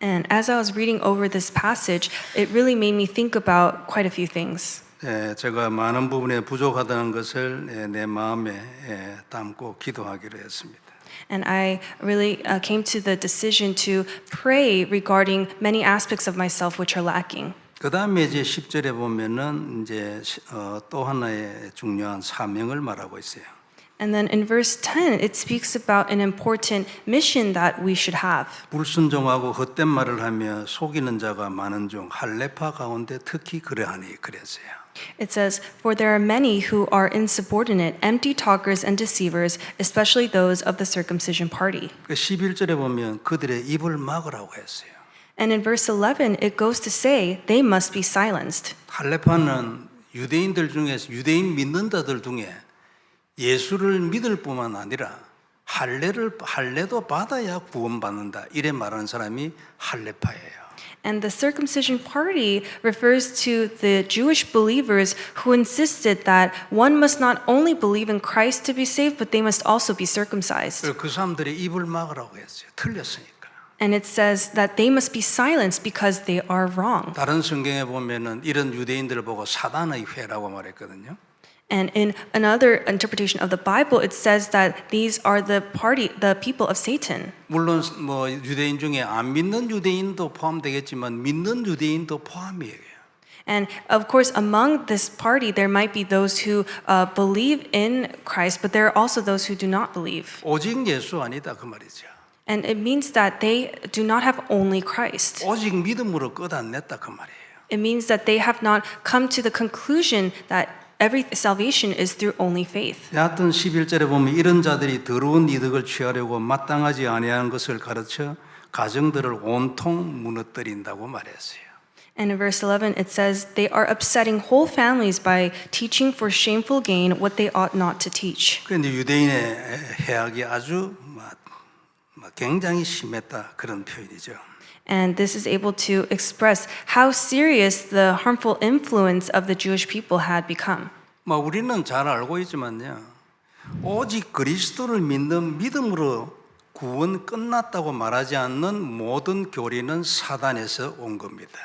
B: And as I was reading over this passage, it really made me think about quite a few things.
A: 제가 많은 부분에 부족하다는 것을 내 마음에 담고 기도하기로 했습니다.
B: And I really came to the decision to pray regarding many aspects of myself which are lacking.
A: 그 다음에 이제 10절에 보면은 이제 또 하나의 중요한 사명을 말하고 있어요.
B: And then in verse 10, it speaks about an important mission that we should have.
A: 불순종하고 헛된 말을 하며 속이는 자가 많은 중 할례파 가운데 특히 그러하니 그랬어요.
B: It says, for there are many who are insubordinate, empty talkers and deceivers, especially those of the circumcision party.
A: 11절에 보면 그들의 입을 막으라고 했어요.
B: And in verse 11, it goes to say, they must be silenced.
A: 할례파는 유대인들 중에서 유대인 믿는 자들 중에 예수를 믿을 뿐만 아니라 할례도 받아야 구원받는다. 이래 말하는 사람이 할례파예요.
B: And the circumcision party refers to the Jewish believers who insisted that one must not only believe in Christ to be saved, but they must also be circumcised.
A: 그래서 그 사람들이 입을 막으라고 했어요. 틀렸으니까.
B: And it says that they must be silenced because they are wrong.
A: 다른 성경에 보면은 이런 유대인들을 보고 사단의 회라고 말했거든요.
B: And in another interpretation of the Bible, it says that these are the people of Satan.
A: 물론 뭐 유대인 중에 안 믿는 유대인도 포함되겠지만 믿는 유대인도 포함이에요.
B: And of course, among this party, there might be those who believe in Christ, but there are also those who do not believe.
A: 오직 예수 아니다 그 말이죠.
B: And it means that they do not have only Christ.
A: 오직 믿음으로 끝안냈다 그 말이에요.
B: It means that they have not come to the conclusion that every salvation is through only faith.
A: 야하튼 11절에 보면 이런 자들이 더러운 이득을 취하려고 마땅하지 아니하는 것을 가르쳐 가정들을 온통 무너뜨린다고 말했어요.
B: And in verse 11, it says, they are upsetting whole families by teaching for shameful gain what they ought not to teach.
A: 그런데 유대인의 해악이 아주 굉장히 심했다 그런 표현이죠.
B: And this is able to express how serious the harmful influence of the Jewish people had become.
A: 우리는 잘 알고 있지만요. 오직 그리스도를 믿는 믿음으로 구원 끝났다고 말하지 않는 모든 교리는 사단에서 온 겁니다.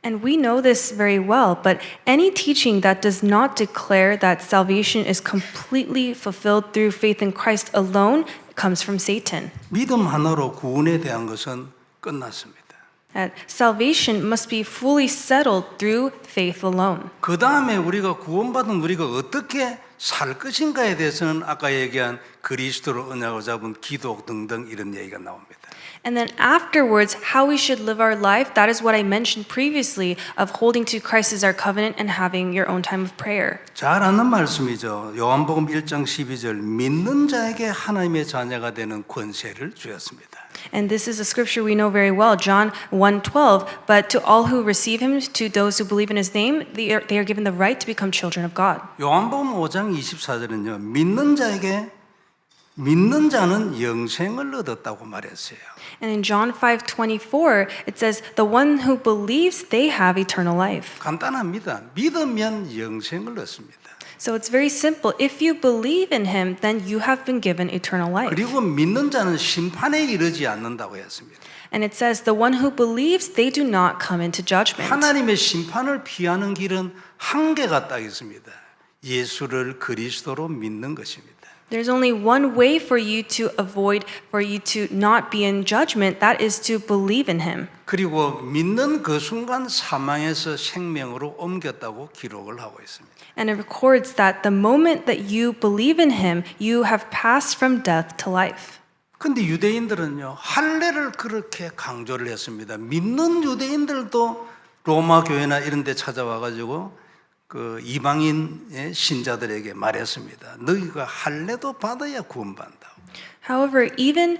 B: And we know this very well, but any teaching that does not declare that salvation is completely fulfilled through faith in Christ alone comes from Satan.
A: 믿음 하나로 구원에 대한 것은 끝났습니다.
B: That salvation must be fully settled through faith alone.
A: 그 다음에 우리가 구원받은 우리가 어떻게 살 것인가에 대해서는 아까 얘기한 그리스도를 언약으로 잡은 기도 등등 이런 얘기가 나옵니다.
B: And then afterwards, how we should live our life, that is what I mentioned previously of holding to Christ as our covenant and having your own time of prayer.
A: 잘 아는 말씀이죠. 요한복음 1장 12절 믿는 자에게 하나님의 자녀가 되는 권세를 주었습니다.
B: And this is a scripture we know very well, John 1:12. But to all who receive him, to those who believe in his name, they are given the right to become children of God.
A: 요한복음 5장 24절은요. 믿는 자는 영생을 얻었다고 말했어요.
B: And in John 5:24, it says, the one who believes, they have eternal life.
A: 간단합니다. 믿으면 영생을 얻습니다.
B: So it's very simple. If you believe in him, then you have been given eternal life.
A: 그리고 믿는 자는 심판에 이르지 않는다고 했습니다.
B: And it says, the one who believes, they do not come into judgment.
A: 하나님의 심판을 피하는 길은 한계가 딱 있습니다. 예수를 그리스도로 믿는 것입니다.
B: There's only one way for you to not be in judgment, that is to believe in him.
A: 그리고 믿는 그 순간 사망에서 생명으로 옮겼다고 기록을 하고 있습니다.
B: And it records that the moment that you believe in him, you have passed from death to life.
A: 근데 유대인들은요, 할례를 그렇게 강조를 했습니다. 믿는 유대인들도 로마 교회나 이런 데 찾아와 가지고 그 이방인의 신자들에게 말했습니다. 너희가 할례도 받아야 구원받는다.
B: However, even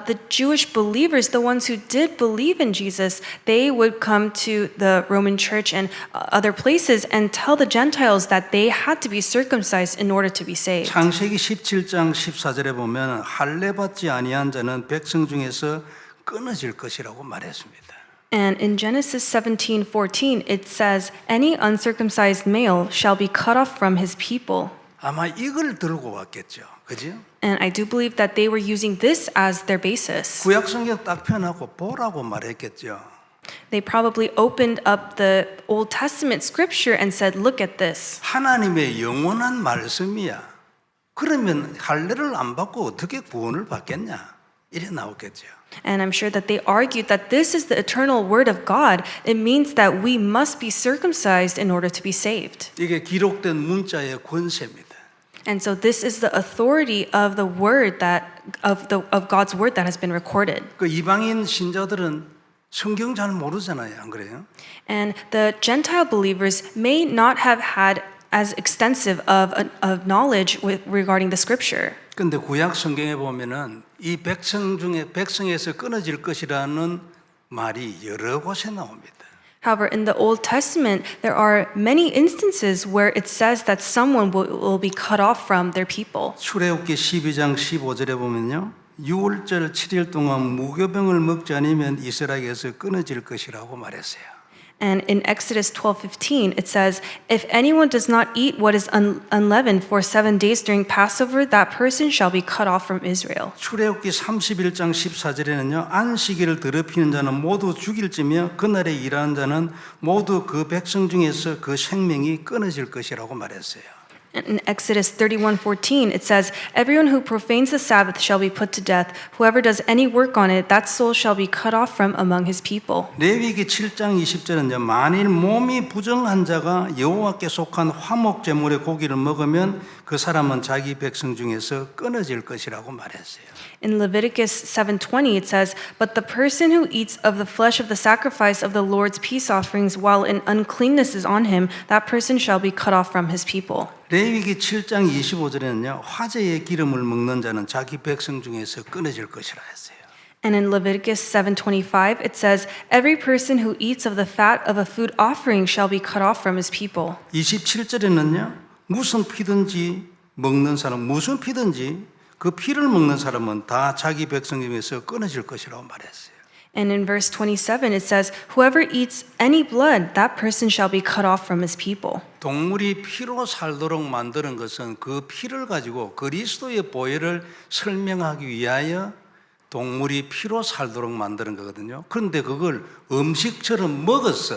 B: the Jewish believers, the ones who did believe in Jesus, they would come to the Roman church and other places and tell the Gentiles that they had to be circumcised in order to be saved.
A: 창세기 17장 14절에 보면 할례 받지 아니한 자는 백성 중에서 끊어질 것이라고 말했습니다.
B: And in Genesis 17:14, it says, any uncircumcised male shall be cut off from his people.
A: 아마 이걸 들고 왔겠죠. 그죠?
B: And I do believe that they were using this as their basis.
A: 구약 성경 딱 펴놓고 보라고 말했겠죠.
B: They probably opened up the Old Testament scripture and said, look at this.
A: 하나님의 영원한 말씀이야. 그러면 할례를 안 받고 어떻게 구원을 받겠냐? 이래 나오겠죠.
B: And I'm sure that they argued that this is the eternal word of God. It means that we must be circumcised in order to be saved.
A: 이게 기록된 문자의 권세입니다.
B: And so this is the authority of the word of God's word that has been recorded.
A: 그 이방인 신자들은 성경 잘 모르잖아요, 안 그래요?
B: And the Gentile believers may not have had as extensive of knowledge regarding the scripture.
A: 근데 구약 성경에 보면은 이 백성에서 끊어질 것이라는 말이 여러 곳에 나옵니다.
B: However, in the Old Testament, there are many instances where it says that someone will be cut off from their people.
A: 출애굽기 12장 15절에 보면요. 6월절 7일 동안 무교병을 먹지 않으면 이스라엘에서 끊어질 것이라고 말했어요.
B: And in Exodus 12:15, it says, "If anyone does not eat what is unleavened for 7 days during Passover, that person shall be cut off from Israel."
A: 출애굽기 31장 14절에는요. 안식일을 더럽히는 자는 모두 죽일지며 그날에 일하는 자는 모두 그 백성 중에서 그 생명이 끊어질 것이라고 말했어요.
B: In Exodus 31:14, it says, "Everyone who profanes the Sabbath shall be put to death. Whoever does any work on it, that soul shall be cut off from among his people."
A: 레위기 7장 20절은요. 만일 몸이 부정한 자가 여호와께 속한 화목 제물의 고기를 먹으면 그 사람은 자기 백성 중에서 끊어질 것이라고 말했어요.
B: In Leviticus 7:20, it says, "But the person who eats of the flesh of the sacrifice of the Lord's peace offerings while an uncleanness is on him, that person shall be cut off from his people."
A: 레위기 7장 25절에는요. 화제의 기름을 먹는 자는 자기 백성 중에서 끊어질 것이라 했어요.
B: And in Leviticus 7:25, it says, "Every person who eats of the fat of a food offering shall be cut off from his people."
A: 27절에는요. 무슨 피든지 먹는 사람, 무슨 피든지 그 피를 먹는 사람은 다 자기 백성 중에서 끊어질 것이라고 말했어요.
B: And in verse 27, it says, "Whoever eats any blood, that person shall be cut off from his people."
A: 동물이 피로 살도록 만드는 것은 그 피를 가지고 그리스도의 보혈을 설명하기 위하여 동물이 피로 살도록 만드는 거거든요. 그런데 그걸 음식처럼 먹어서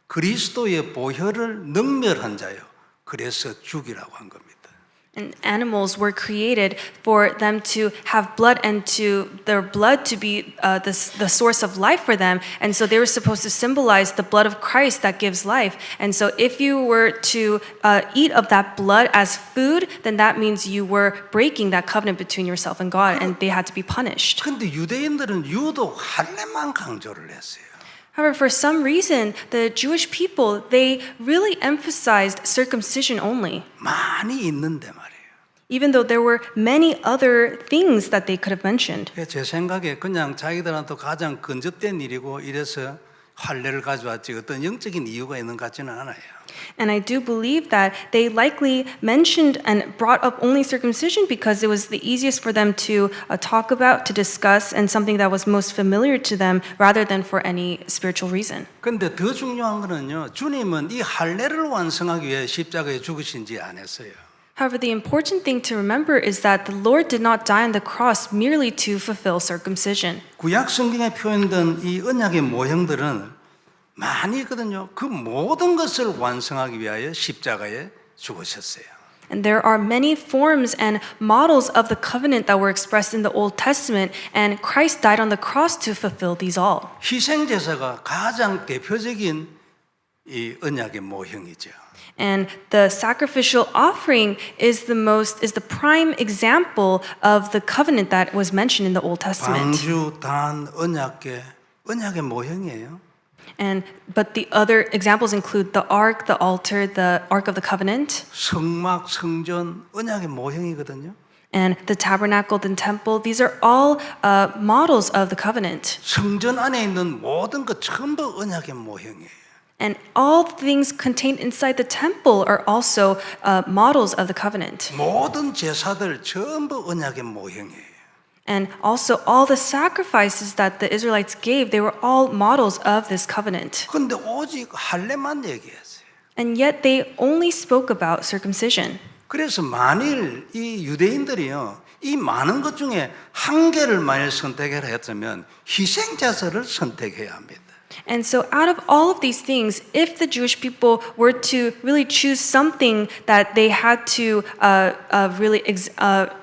A: 그리스도의 보혈을 능멸한 자요. 그래서 죽이라고 한 겁니다.
B: And animals were created for them to have blood and to their blood to be the source of life for them. And so they were supposed to symbolize the blood of Christ that gives life. And so if you were to eat of that blood as food, then that means you were breaking that covenant between yourself and God, and they had to be punished.
A: 그런데 유대인들은 유독 할례만 강조를 했어요.
B: However, for some reason, the Jewish people, they really emphasized circumcision only,
A: 많이 있는데 말이에요.
B: even though there were many other things that they could have mentioned.
A: 제 생각에 그냥 자기들한테 가장 근접된 일이고 이래서 할례를 가져왔지 어떤 영적인 이유가 있는 것 같지는 않아요.
B: And I do believe that they likely mentioned and brought up only circumcision because it was the easiest for them to talk about, to discuss, and something that was most familiar to them rather than for any spiritual reason.
A: 근데 더 중요한 거는요. 주님은 이 할례를 완성하기 위해 십자가에 죽으신지 안 했어요.
B: However, the important thing to remember is that the Lord did not die on the cross merely to fulfill circumcision.
A: 구약 성경에 표현된 이 언약의 모형들은 많이 있거든요. 그 모든 것을 완성하기 위하여 십자가에 죽으셨어요.
B: And there are many forms and models of the covenant that were expressed in the Old Testament, and Christ died on the cross to fulfill these all.
A: 희생 제사가 가장 대표적인 이 언약의 모형이죠.
B: And the sacrificial offering is the prime example of the covenant that was mentioned in the Old Testament.
A: 방주, 단, 언약의 모형이에요.
B: But the other examples include the ark, the altar, the ark of the covenant,
A: 성막, 성전, 언약의 모형이거든요.
B: and the tabernacle, the temple. These are all models of the covenant.
A: 성전 안에 있는 모든 것 전부 언약의 모형이에요.
B: And all the things contained inside the temple are also models of the covenant.
A: 모든 제사들 전부 언약의 모형이에요.
B: And also all the sacrifices that the Israelites gave, they were all models of this covenant.
A: 그런데 오직 할례만 얘기했어요.
B: And yet they only spoke about circumcision.
A: 그래서 만일 이 유대인들이요, 이 많은 것 중에 한 개를 만일 선택해라 했다면 희생 제사를 선택해야 합니다.
B: And so out of all of these things, if the Jewish people were to really choose something that they had to really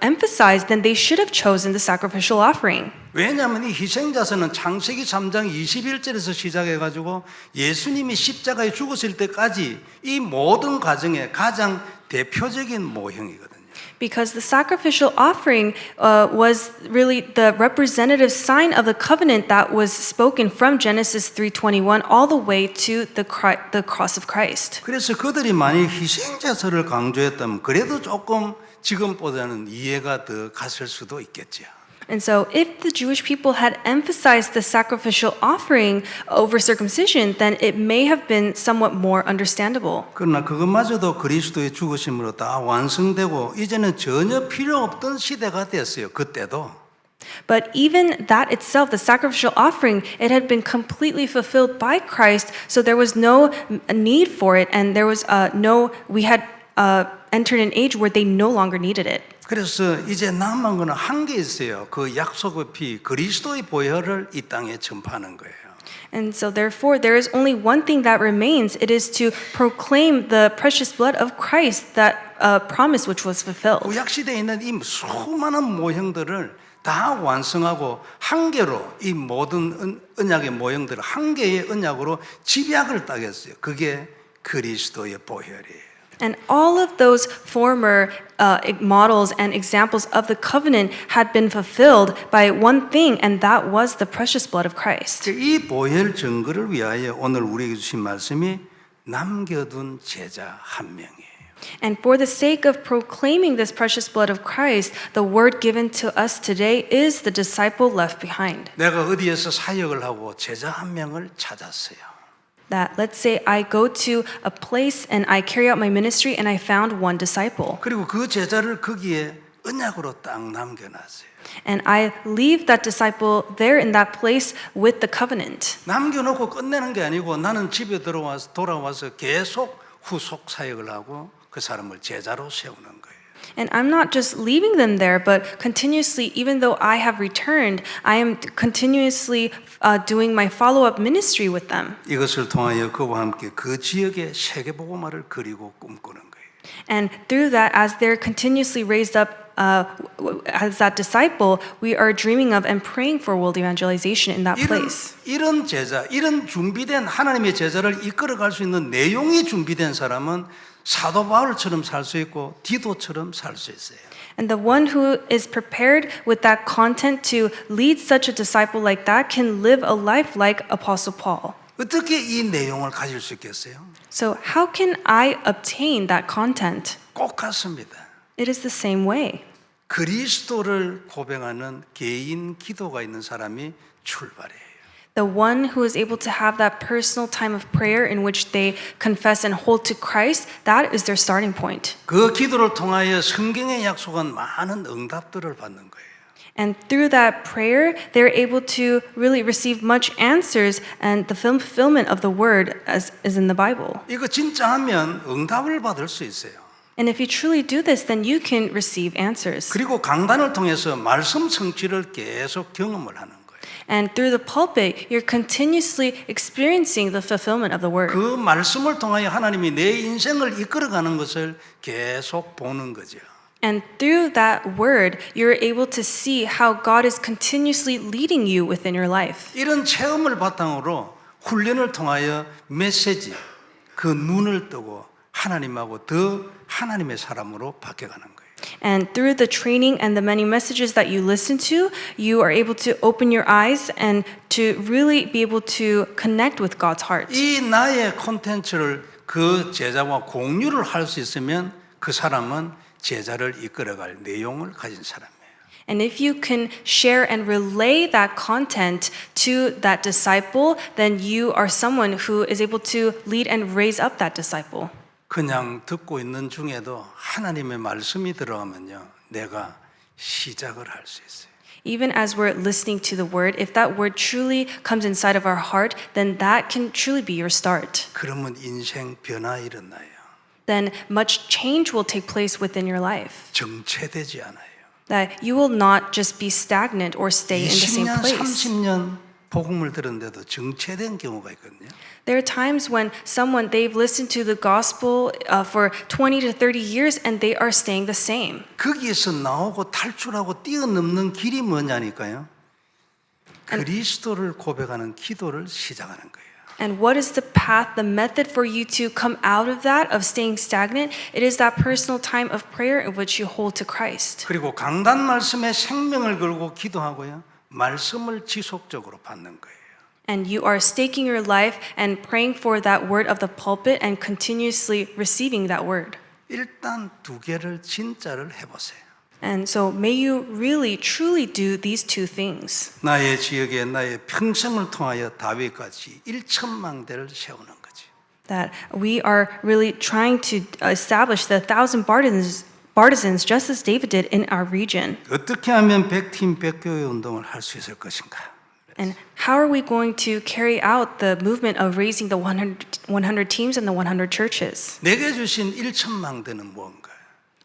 B: emphasize, then they should have chosen the sacrificial offering.
A: 왜냐하면 이 희생자서는 창세기 3장 21절에서 시작해가지고 예수님이 십자가에 죽었을 때까지 이 모든 과정의 가장 대표적인 모형이거든요.
B: Because the sacrificial offering was really the representative sign of the covenant that was spoken from Genesis 3:21 all the way to the cross of Christ.
A: 그래서 그들이 만약 희생제사를 강조했다면 그래도 조금 지금보다는 이해가 더 갔을 수도 있겠죠.
B: And so, if the Jewish people had emphasized the sacrificial offering over circumcision, then it may have been somewhat more understandable.
A: 그러나 그것마저도 그리스도의 죽으심으로 다 완성되고 이제는 전혀 필요 없던 시대가 됐어요. 그때도.
B: But even that itself, the sacrificial offering, it had been completely fulfilled by Christ, so there was no need for it, and there was we had entered an age where they no longer needed it.
A: 그래서 이제 남은 거는 한 게 있어요. 그 약속의 피, 그리스도의 보혈을 이 땅에 전파하는 거예요.
B: And so therefore there is only one thing that remains. It is to proclaim the precious blood of Christ, that promise which was fulfilled.
A: 구약 시대에 있는 이 수많은 모형들을 다 완성하고 한 개로 이 모든 언약의 모형들을 한 개의 언약으로 집약을 따겠어요. 그게 그리스도의 보혈이에요.
B: And all of those former models and examples of the covenant had been fulfilled by one thing, and that was the precious blood of Christ.
A: 이 보혈 증거를 위하여 오늘 우리에게 주신 말씀이 남겨둔 제자 한 명이에요.
B: And for the sake of proclaiming this precious blood of Christ, the word given to us today is the disciple left behind.
A: 내가 어디에서 사역을 하고 제자 한 명을 찾았어요.
B: That let's say I go to a place and I carry out my ministry and I found one disciple.
A: 그리고 그 제자를 거기에 언약으로 딱 남겨놨어요.
B: And I leave that disciple there in that place with the covenant.
A: 남겨놓고 끝내는 게 아니고 나는 집에 돌아와서 계속 후속 사역을 하고 그 사람을 제자로 세우는 거예요.
B: And I'm not just leaving them there, but continuously, even though I have returned, I am continuously doing my follow-up ministry with them.
A: 이것을 통하여 그와 함께 그 지역의 세계복음화를 그리고 꿈꾸는 거예요.
B: And through that, as they're continuously raised up as that disciple, we are dreaming of and praying for world evangelization in that place.
A: 이런 제자, 이런 준비된 하나님의 제자를 이끌어갈 수 있는 내용이 준비된 사람은 사도 바울처럼 살 수 있고 디도처럼 살 수 있어요.
B: And the one who is prepared with that content to lead such a disciple like that can live a life like Apostle Paul.
A: 어떻게 이 내용을 가질 수 있겠어요?
B: So how can I obtain that content?
A: 꼭 같습니다.
B: It is the same way.
A: 그리스도를 고백하는 개인 기도가 있는 사람이 출발이에요.
B: The one who is able to have that personal time of prayer in which they confess and hold to Christ, that is their starting point.
A: 그 기도를 통하여 성경에 약속한 많은 응답들을 받는 거예요.
B: And through that prayer, they're able to really receive much answers and the fulfillment of the word as is in the Bible.
A: 이거 진짜 하면 응답을 받을 수 있어요.
B: And if you truly do this, then you can receive answers.
A: 그리고 강단을 통해서 말씀 성취를 계속 경험을 하는 거예요.
B: And through the pulpit, you're continuously experiencing the fulfillment of the word.
A: 그 말씀을 통하여 하나님이 내 인생을 이끌어가는 것을 계속 보는 거죠.
B: And through that word, you're able to see how God is continuously leading you within your life.
A: 이런 체험을 바탕으로 훈련을 통하여 메시지, 그 눈을 뜨고 하나님하고 더 하나님의 사람으로 바뀌어가는 거예요.
B: And through the training and the many messages that you listen to, you are able to open your eyes and to really be able to connect with God's heart.
A: 이 나의 콘텐츠를 그 제자와 공유를 할 수 있으면 그 사람은 제자를 이끌어갈 내용을 가진 사람이에요.
B: And if you can share and relay that content to that disciple, then you are someone who is able to lead and raise up that disciple.
A: 그냥 듣고 있는 중에도 하나님의 말씀이 들어가면요, 내가 시작을 할 수 있어요.
B: Even as we're listening to the word, if that word truly comes inside of our heart, then that can truly be your start.
A: 그러면 인생 변화 일어나요.
B: Then much change will take place within your life.
A: 정체되지 않아요.
B: That you will not just be stagnant or stay in the same
A: 20년,
B: place.
A: 30년 복음을 들었는데도 정체된 경우가 있거든요.
B: There are times when they've listened to the gospel for 20 to 30 years and they are staying the same.
A: 거기에서 나오고 탈출하고 뛰어넘는 길이 뭐냐니까요. 그리스도를 고백하는 기도를 시작하는 거예요.
B: And what is the path, the method for you to come out of that, of staying stagnant? It is that personal time of prayer in which you hold to Christ.
A: 그리고 강단 말씀에 생명을 걸고 기도하고요. 말씀을 지속적으로 받는 거예요.
B: And you are staking your life and praying for that word of the pulpit and continuously receiving that word.
A: 일단 두 개를 진짜를 해보세요.
B: And so may you really, truly do these two things.
A: 나의 지역에 나의 평생을 통하여 다윗같이 1천만 대를 세우는 거지.
B: That we are really trying to establish the 1,000 partisans just as David did in our region.
A: 어떻게 하면 백팀 백교회 운동을 할 수 있을 것인가?
B: And how are we going to carry out the movement of raising the 100 teams and the 100 churches?
A: 내게 주신 1천만 대는 뭔가?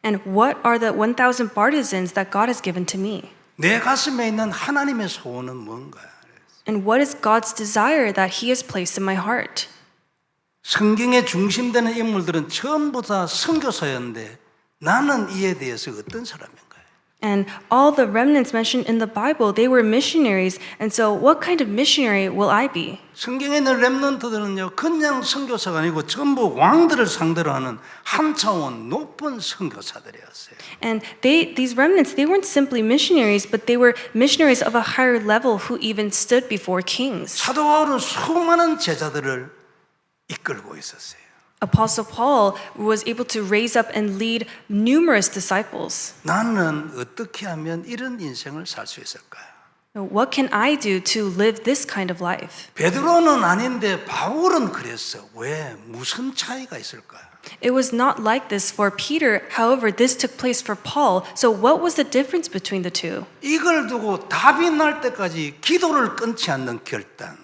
B: And what are the 1,000 partisans that God has given to me?
A: 내 가슴에 있는 하나님의 소원은 뭔가?
B: And what is God's desire that He has placed in my heart?
A: 성경의 중심되는 인물들은 전부 다 선교사였는데 나는 이에 대해서 어떤 사람인가?
B: And all the remnants mentioned in the Bible, they were missionaries. And so what kind of missionary will I be?
A: 성경에 있는 렘넌트들은요 그냥 선교사가 아니고 전부 왕들을 상대로 하는 한 차원 높은 선교사들이었어요.
B: And these remnants, they weren't simply missionaries, but they were missionaries of a higher level who even stood before kings.
A: 사도 바울은 수많은 제자들을 이끌고 있었어요.
B: Apostle Paul was able to raise up and lead numerous disciples.
A: 나는 어떻게 하면 이런 인생을 살 수 있을까요?
B: What can I do to live this kind of life?
A: 베드로는 아닌데 바울은 그랬어. 왜? 무슨 차이가 있을까요?
B: It was not like this for Peter. However, this took place for Paul. So what was the difference between the two?
A: 이걸 두고 답이 날 때까지 기도를 끊지 않는 결단.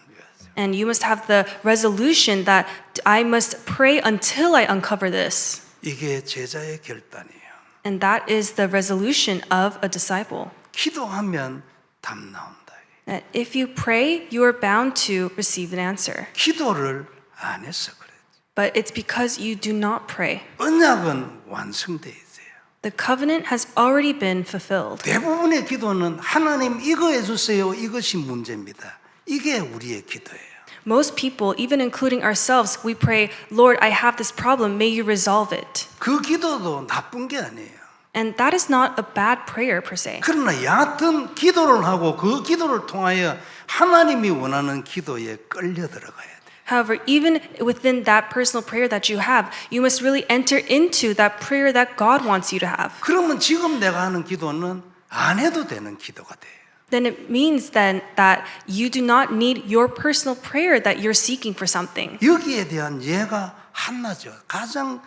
B: And you must have the resolution that I must pray until I uncover this.
A: 이게 제자의 결단이에요.
B: And that is the resolution of a disciple.
A: 기도하면 답 나온다.
B: That if you pray, you are bound to receive an answer.
A: 기도를 안 해서 그래.
B: But it's because you do not pray.
A: 언약은 완성돼 있어요.
B: The covenant has already been fulfilled.
A: 대부분의 기도는 하나님 이거 해주세요. 이것이 문제입니다. 이게 우리의 기도예요.
B: Most people, even including ourselves, we pray, Lord, I have this problem. May you resolve it.
A: 그 기도도 나쁜 게 아니에요.
B: And that is not a bad prayer per se.
A: 그러나 얕은 기도를 하고 그 기도를 통하여 하나님이 원하는 기도에 끌려 들어가야 돼.
B: However, even within that personal prayer that you have, you must really enter into that prayer that God wants you to have.
A: 그러면 지금 내가 하는 기도는 안 해도 되는 기도가 돼요.
B: Then it means then that you do not need your personal prayer that you're seeking for something.
A: 여기에 대한 예가 한나죠. 가장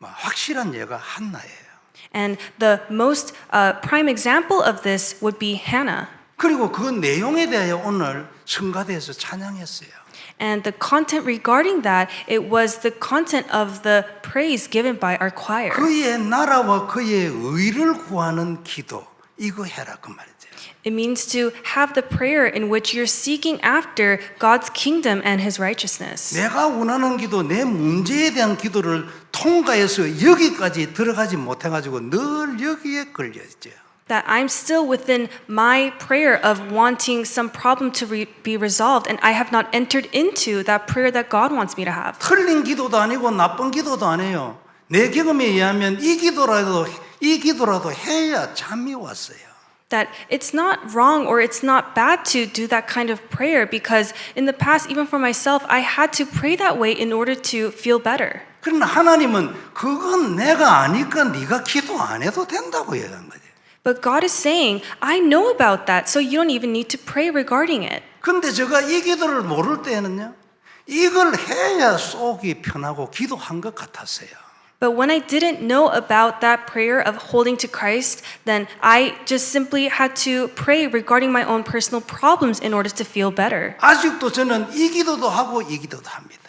A: 확실한 예가 한나예요.
B: And the most prime example of this would be Hannah.
A: 그리고 그 내용에 대하여 오늘 성가대에서 찬양했어요.
B: And the content regarding that, it was the content of the praise given by our choir.
A: 그의 나라와 그의 의를 구하는 기도 이거 해라 그 말이죠.
B: It means to have the prayer in which you're seeking after God's kingdom and His righteousness.
A: 내가 원하는 기도, 내 문제에 대한 기도를 통과해서 여기까지 들어가지 못해가지고 늘 여기에 걸려있죠.
B: That I'm still within my prayer of wanting some problem to be resolved, and I have not entered into that prayer that God wants me to have.
A: 틀린 기도도 아니고 나쁜 기도도 아니에요. 내 경험에 의하면 이 기도라도 해야 잠이 왔어요.
B: That it's not wrong or it's not bad to do that kind of prayer, because in the past, even for myself, I had to pray that way in order to feel better.
A: 그러나 하나님은 그건 내가 아니까 네가 기도 안 해도 된다고 얘기한 거죠.
B: But God is saying, I know about that, so you don't even need to pray regarding it.
A: 근데 제가 이 기도를 모를 때는요, 이걸 해야 속이 편하고 기도한 것 같았어요.
B: But when I didn't know about that prayer of holding to Christ, then I just simply had to pray regarding my own personal problems in order to feel better.
A: 아직도 저는 이 기도도 하고 이 기도도 합니다.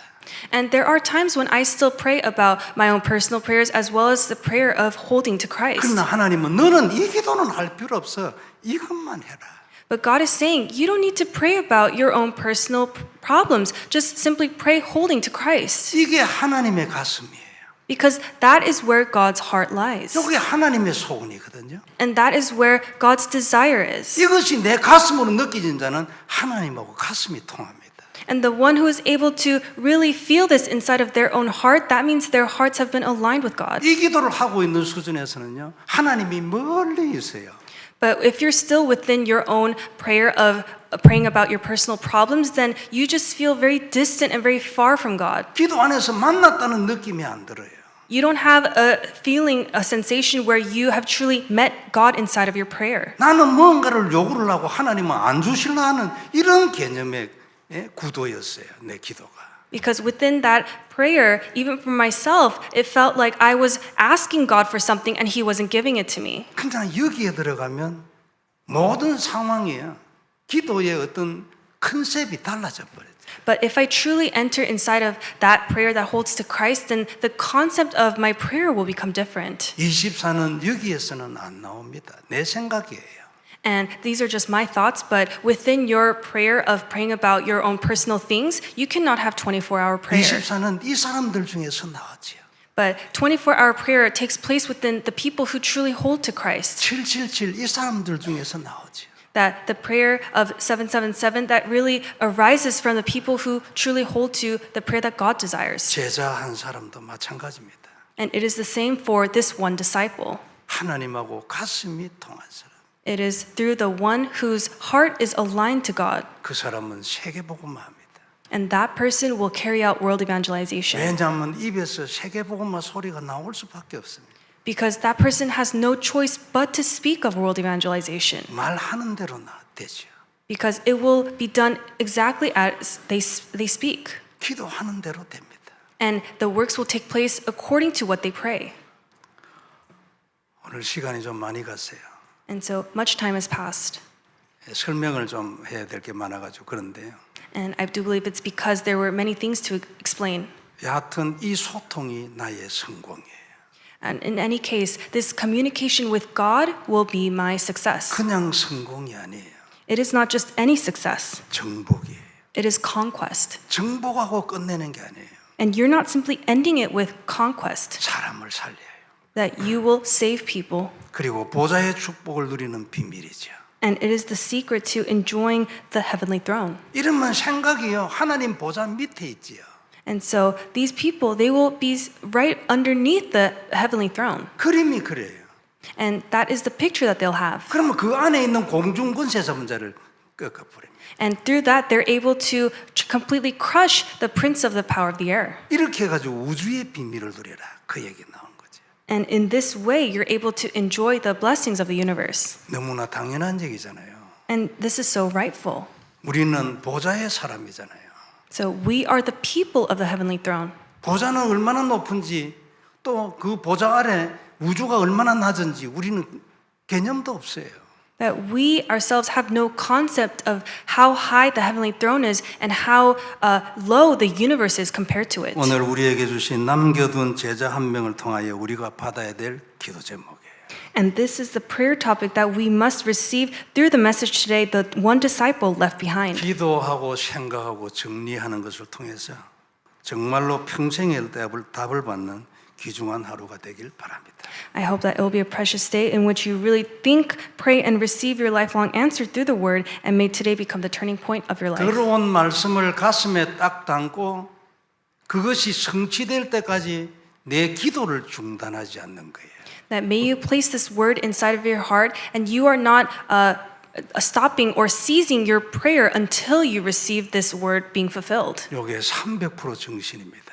B: And there are times when I still pray about my own personal prayers as well as the prayer of holding to Christ.
A: 그러나 하나님은 너는 이 기도는 할 필요 없어. 이것만 해라.
B: But God is saying, you don't need to pray about your own personal problems. Just simply pray holding to Christ.
A: 이게 하나님의 가슴이에요.
B: Because that is where God's heart lies.
A: 이게 하나님의 소원이거든요.
B: And that is where God's desire is.
A: 이것이 내 가슴으로 느껴진 자는 하나님하고 가슴이 통합니다.
B: And the one who is able to really feel this inside of their own heart, that means their hearts have been aligned with God.
A: 이 기도를 하고 있는 수준에서는요, 하나님이 멀리 있어요.
B: But if you're still within your own prayer of praying about your personal problems, then you just feel very distant and very far from God.
A: 기도 안에서 만났다는 느낌이 안 들어요.
B: You don't have a feeling, a sensation where you have truly met God inside of your prayer.
A: 나는 뭔가를 요구를 하고 하나님은 안 주실라 하는 이런 개념의 구도였어요. 내 기도가.
B: Because within that prayer, even for myself, it felt like I was asking God for something and He wasn't giving it to me.
A: 근데 여기에 들어가면 모든 상황에 기도의 어떤 컨셉이 달라져 버려요.
B: But if I truly enter inside of that prayer that holds to Christ, then the concept of my prayer will become different.
A: 24는 여기에서는 안 나옵니다. 내 생각이에요.
B: And these are just my thoughts, but within your prayer of praying about your own personal things, you cannot have 24-hour prayer.
A: 24는 이 사람들 중에서 나왔지요.
B: But 24-hour prayer takes place within the people who truly hold to Christ.
A: 777 이 사람들 중에서 나오지요.
B: That the prayer of 777 that really arises from the people who truly hold to the prayer that God desires.
A: 제자 한 사람도 마찬가지입니다.
B: And it is the same for this one disciple.
A: 하나님하고 가슴이 통한 사람.
B: It is through the one whose heart is aligned to God.
A: 그 사람은 세계복음화 합니다.
B: And that person will carry out world evangelization.
A: 왜냐하면 입에서 세계복음화 소리가 나올 수밖에 없습니다.
B: Because that person has no choice but to speak of world evangelization.
A: 말하는 대로 되죠.
B: Because it will be done exactly as they speak.
A: 기도하는 대로 됩니다.
B: And the works will take place according to what they pray.
A: 오늘 시간이 좀 많이 갔어요.
B: And so much time has passed.
A: 설명을 좀 해야 될 게 많아가지고 그런데요.
B: And I do believe it's because there were many things to explain.
A: 여하튼 이 소통이 나의 성공이에요.
B: And in any case, this communication with God will be my success.
A: 그냥 성공이 아니에요.
B: It is not just any success.
A: 정복이에요.
B: It is conquest.
A: 정복하고 끝내는 게 아니에요.
B: And you're not simply ending it with conquest,
A: 사람을 살려요.
B: that you will save people.
A: 그리고 보좌의 축복을 누리는 비밀이죠.
B: And it is the secret to enjoying the heavenly throne.
A: 이러면 생각이요. 하나님 보좌 밑에 있지요.
B: And so these people, they will be right underneath the heavenly throne.
A: 그림이 그래요.
B: And that is the picture that they'll have.
A: 그러면 그 안에 있는 공중권세자 문제를 꺾어버립니다.
B: And through that, they're able to completely crush the prince of the power of the air.
A: 이렇게 해가지고 우주의 비밀을 누려라. 그 얘기 나온 거죠.
B: And in this way, you're able to enjoy the blessings of the universe.
A: 너무나 당연한 얘기잖아요.
B: And this is so rightful.
A: 우리는 보좌의 사람이잖아요.
B: So we are the people of the heavenly throne.
A: 보좌는 얼마나 높은지 또 그 보좌 아래 우주가 얼마나 낮은지 우리는 개념도 없어요.
B: That we ourselves have no concept of how high the heavenly throne is and how low the universe is compared to it.
A: 오늘 우리에게 주신 남겨둔 제자 한 명을 통하여 우리가 받아야 될 기도 제목이에요.
B: And this is the prayer topic that we must receive through the message today, the one disciple left behind.
A: 기도하고 생각하고 정리하는 것을 통해서 정말로 평생의 답을 받는 귀중한 하루가 되길 바랍니다.
B: I hope that it will be a precious day in which you really think, pray, and receive your lifelong answer through the word, and may today become the turning point of your life.
A: 들어온 말씀을 가슴에 딱 담고 그것이 성취될 때까지 내 기도를 중단하지 않는 거예요.
B: That may you place this word inside of your heart, and you are not stopping or seizing your prayer until you receive this word being fulfilled.
A: 이게 300% 정신입니다.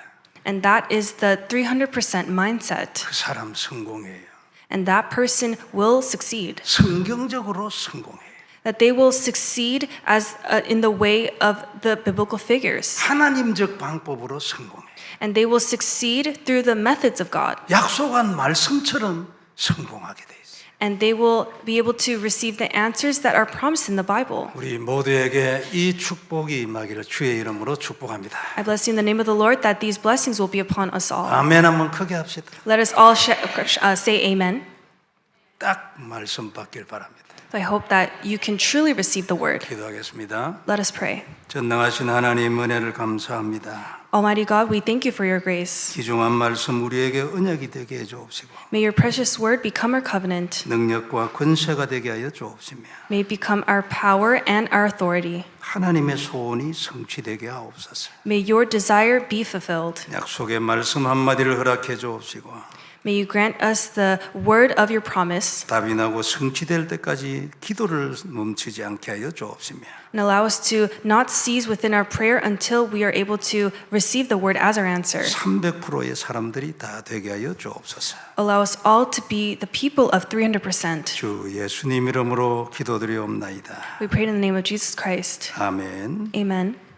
B: And that is the 300% mindset.
A: 그 사람 성공해요.
B: And that person will succeed.
A: 성경적으로 성공해요.
B: That they will succeed as in the way of the biblical figures.
A: 하나님적 방법으로 성공해요.
B: And they will succeed through the methods of God.
A: 약속한 말씀처럼 성공하게 돼 있어요.
B: And they will be able to receive the answers that are promised in the Bible.
A: 우리 모두에게 이 축복이 임하기를 주의 이름으로 축복합니다.
B: I bless you in the name of the Lord that these blessings will be upon us all.
A: 아멘 한번 크게 합시다.
B: Let us all say amen.
A: 딱 말씀 받길 바랍니다.
B: So I hope that you can truly receive the word.
A: 기도하겠습니다.
B: Let us pray.
A: 전능하신 하나님 은혜를 감사합니다.
B: Almighty God, we thank you for your grace.
A: 귀중한 말씀 우리에게 언약이 되게 해 주옵시고
B: May your precious word become our covenant.
A: 능력과 권세가 되게 하여 주옵시며
B: May it become our power and our authority.
A: 하나님의 소원이 성취되게 하옵소서.
B: May your desire be fulfilled.
A: 약속의 말씀 한마디를 허락해 주옵시고
B: May you grant us the word of your promise
A: 답이 나고 성취될 때까지 기도를 멈추지 않게 하여 주옵시며
B: and allow us to not cease within our prayer until we are able to receive the word as our answer.
A: 300%의 사람들이 다 되게 하여 주옵소서.
B: Allow us all to be the people of 300%.
A: 주 예수님 이름으로 기도드리옵나이다.
B: We pray in the name of Jesus Christ.
A: 아멘.
B: Amen.